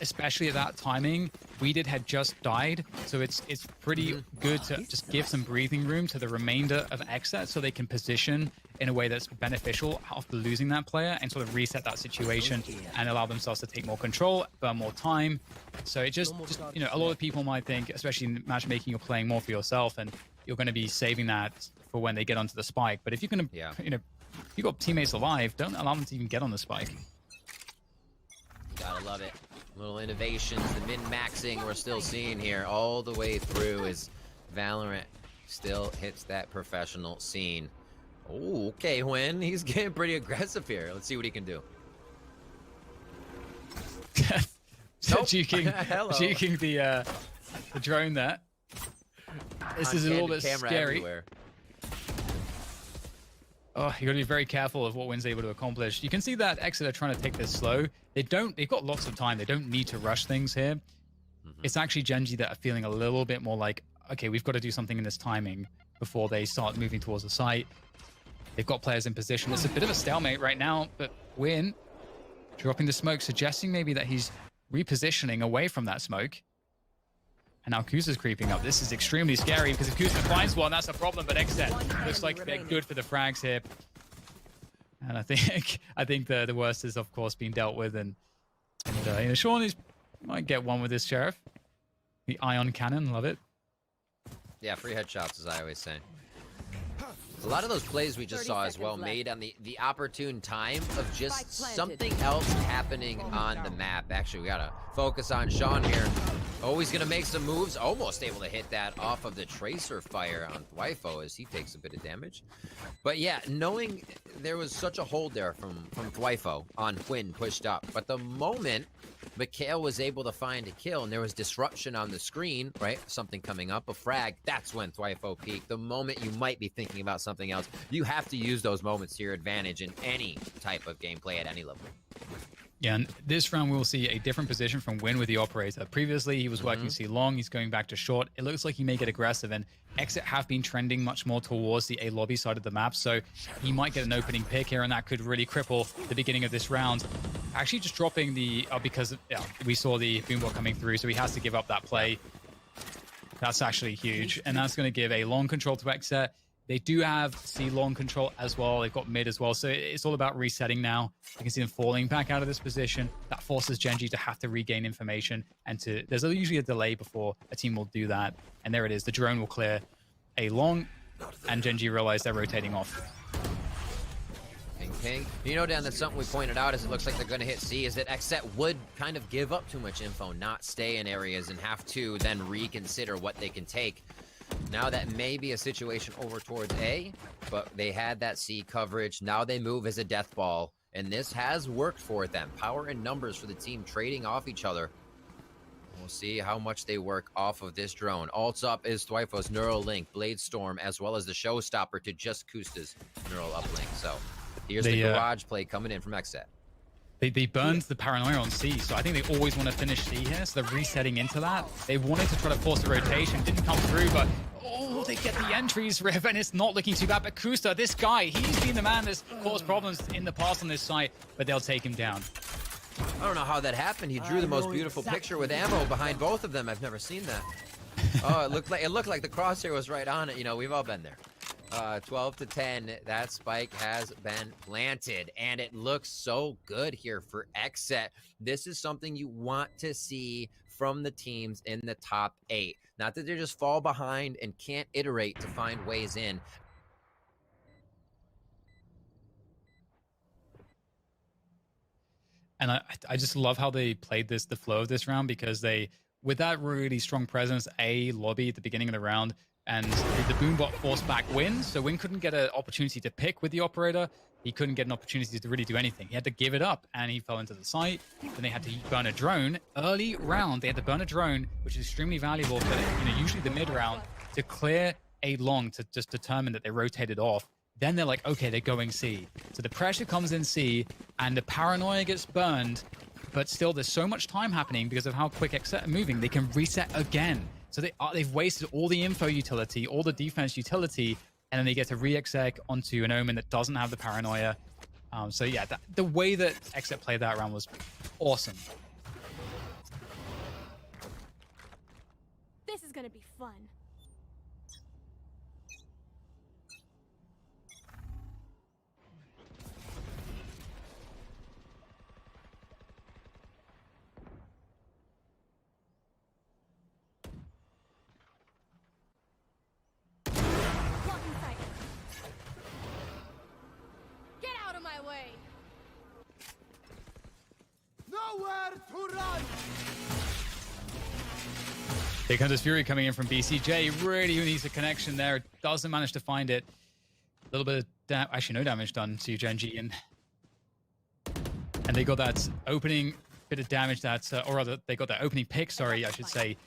especially at that timing, Weeded had just died, so it's pretty good to just give some breathing room to the remainder of XSET so they can position in a way that's beneficial after losing that player and sort of reset that situation and allow themselves to take more control, burn more time. So it just you know, a lot of people might think, especially in matchmaking, you're playing more for yourself and you're going to be saving that for when they get onto the spike. But if you're going to, you know, if you've got teammates alive, don't allow them to even get on the spike.
Gotta love it. Little innovations, the min-maxing we're still seeing here all the way through as Valorant still hits that professional scene. Oh, okay, Hwin. He's getting pretty aggressive here. Let's see what he can do. Nope.
Juking the drone there. This is a little bit scary.
Everywhere.
Oh, you got to be very careful of what Hwin's able to accomplish. You can see that XSET are trying to take this slow. They've got lots of time. They don't need to rush things here. It's actually GenG that are feeling a little bit more like, okay, we've got to do something in this timing before they start moving towards the site. They've got players in position. It's a bit of a stalemate right now, but Hwin dropping the smoke, suggesting maybe that he's repositioning away from that smoke. And now Kusa's creeping up. This is extremely scary because if Kusa finds one, that's a problem. But XSET looks like they're good for the frags here. And I think the worst is, of course, being dealt with. And you know, Sean might get one with this Sheriff. The ion cannon, love it.
Yeah, free headshots, as I always say. A lot of those plays we just saw as well made on the opportune time of just something else happening on the map. Actually, we gotta focus on Sean here. Oh, he's gonna make some moves. Almost able to hit that off of the tracer fire on Thwyfo as he takes a bit of damage. But yeah, knowing there was such a hold there from Thwyfo on Hwin pushed up. But the moment Mikhail was able to find a kill and there was disruption on the screen, right? Something coming up, a frag, that's when Thwyfo peaked. The moment you might be thinking about something else, you have to use those moments to your advantage in any type of gameplay at any level.
Yeah, and this round we'll see a different position from Win with the operator. Previously, he was working C long, he's going back to short. It looks like he may get aggressive, and XSET have been trending much more towards the A lobby side of the map, so he might get an opening pick here, and that could really cripple the beginning of this round. Actually just dropping the, because we saw the boombot coming through, so he has to give up that play. That's actually huge, and that's going to give a long control to XSET. They do have C long control as well. They've got mid as well. So it's all about resetting now. You can see them falling back out of this position. That forces GenG to have to regain information. And there's usually a delay before a team will do that. And there it is. The drone will clear A long. And GenG realize they're rotating off.
Ping. You know, Dan, that's something we pointed out as it looks like they're going to hit C, is that XSET would kind of give up too much info, not stay in areas, and have to then reconsider what they can take. Now that may be a situation over towards A, but they had that C coverage. Now they move as a death ball, and this has worked for them. Power and numbers for the team trading off each other. We'll see how much they work off of this drone. Alts up is Twyfo's Neural Link, Blade Storm, as well as the showstopper to just Kusta's Neural Uplink. So here's the garage play coming in from XSET.
They burned the paranoia on C, so I think they always want to finish C here, so they're resetting into that. They wanted to try to force a rotation, didn't come through, but oh, they get the entries, Riv, and it's not looking too bad. But Kusta, this guy, he's been the man that's caused problems in the past on this site, but they'll take him down.
I don't know how that happened. He drew the most beautiful picture with ammo behind both of them. I've never seen that. Oh, it looked like the crosshair was right on it. You know, we've all been there. 12 to 10, that spike has been planted, and it looks so good here for XSET. This is something you want to see from the teams in the top 8. Not that they just fall behind and can't iterate to find ways in.
And I just love how they played the flow of this round, because they, with that really strong presence, A lobby at the beginning of the round, and the boombot forced back Win, so Win couldn't get an opportunity to pick with the operator. He couldn't get an opportunity to really do anything. He had to give it up, and he fell into the site. Then they had to burn a drone. Early round, they had to burn a drone, which is extremely valuable for usually the mid round, to clear A long, to just determine that they rotated off. Then they're like, okay, they're going C. So the pressure comes in C, and the paranoia gets burned, but still there's so much time happening because of how quick XSET are moving. They can reset again. So they've wasted all the info utility, all the defense utility, and then they get to re-exec onto an Omen that doesn't have the paranoia. So yeah, the way that XSET played that round was awesome.
This is gonna be fun.
Nowhere to run!
Here comes this Fury coming in from BCJ. Really needs a connection there. Doesn't manage to find it. A little bit of actually no damage done to GenG, and they got that opening bit of damage that, or rather, they got that opening pick. Sorry, I should say.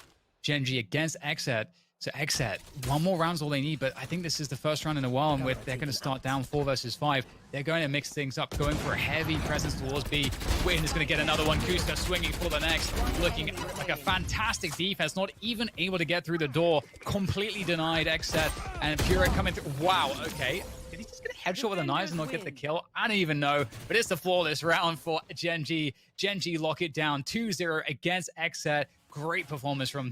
GenG against XSET. So XSET, one more round's all they need, but I think this is the first round in a while, and they're going to start down 4 versus 5. They're going to mix things up, going for a heavy presence towards B. Win is going to get another one. Kusta swinging for the next, looking like a fantastic defense, not even able to get through the door. Completely denied XSET, and Pure coming through. Wow, okay. Did he just get a headshot with the knives and not get the kill? I don't even know, but it's the flawless round for GenG. GenG lock it down 2-0 against XSET. Great performance from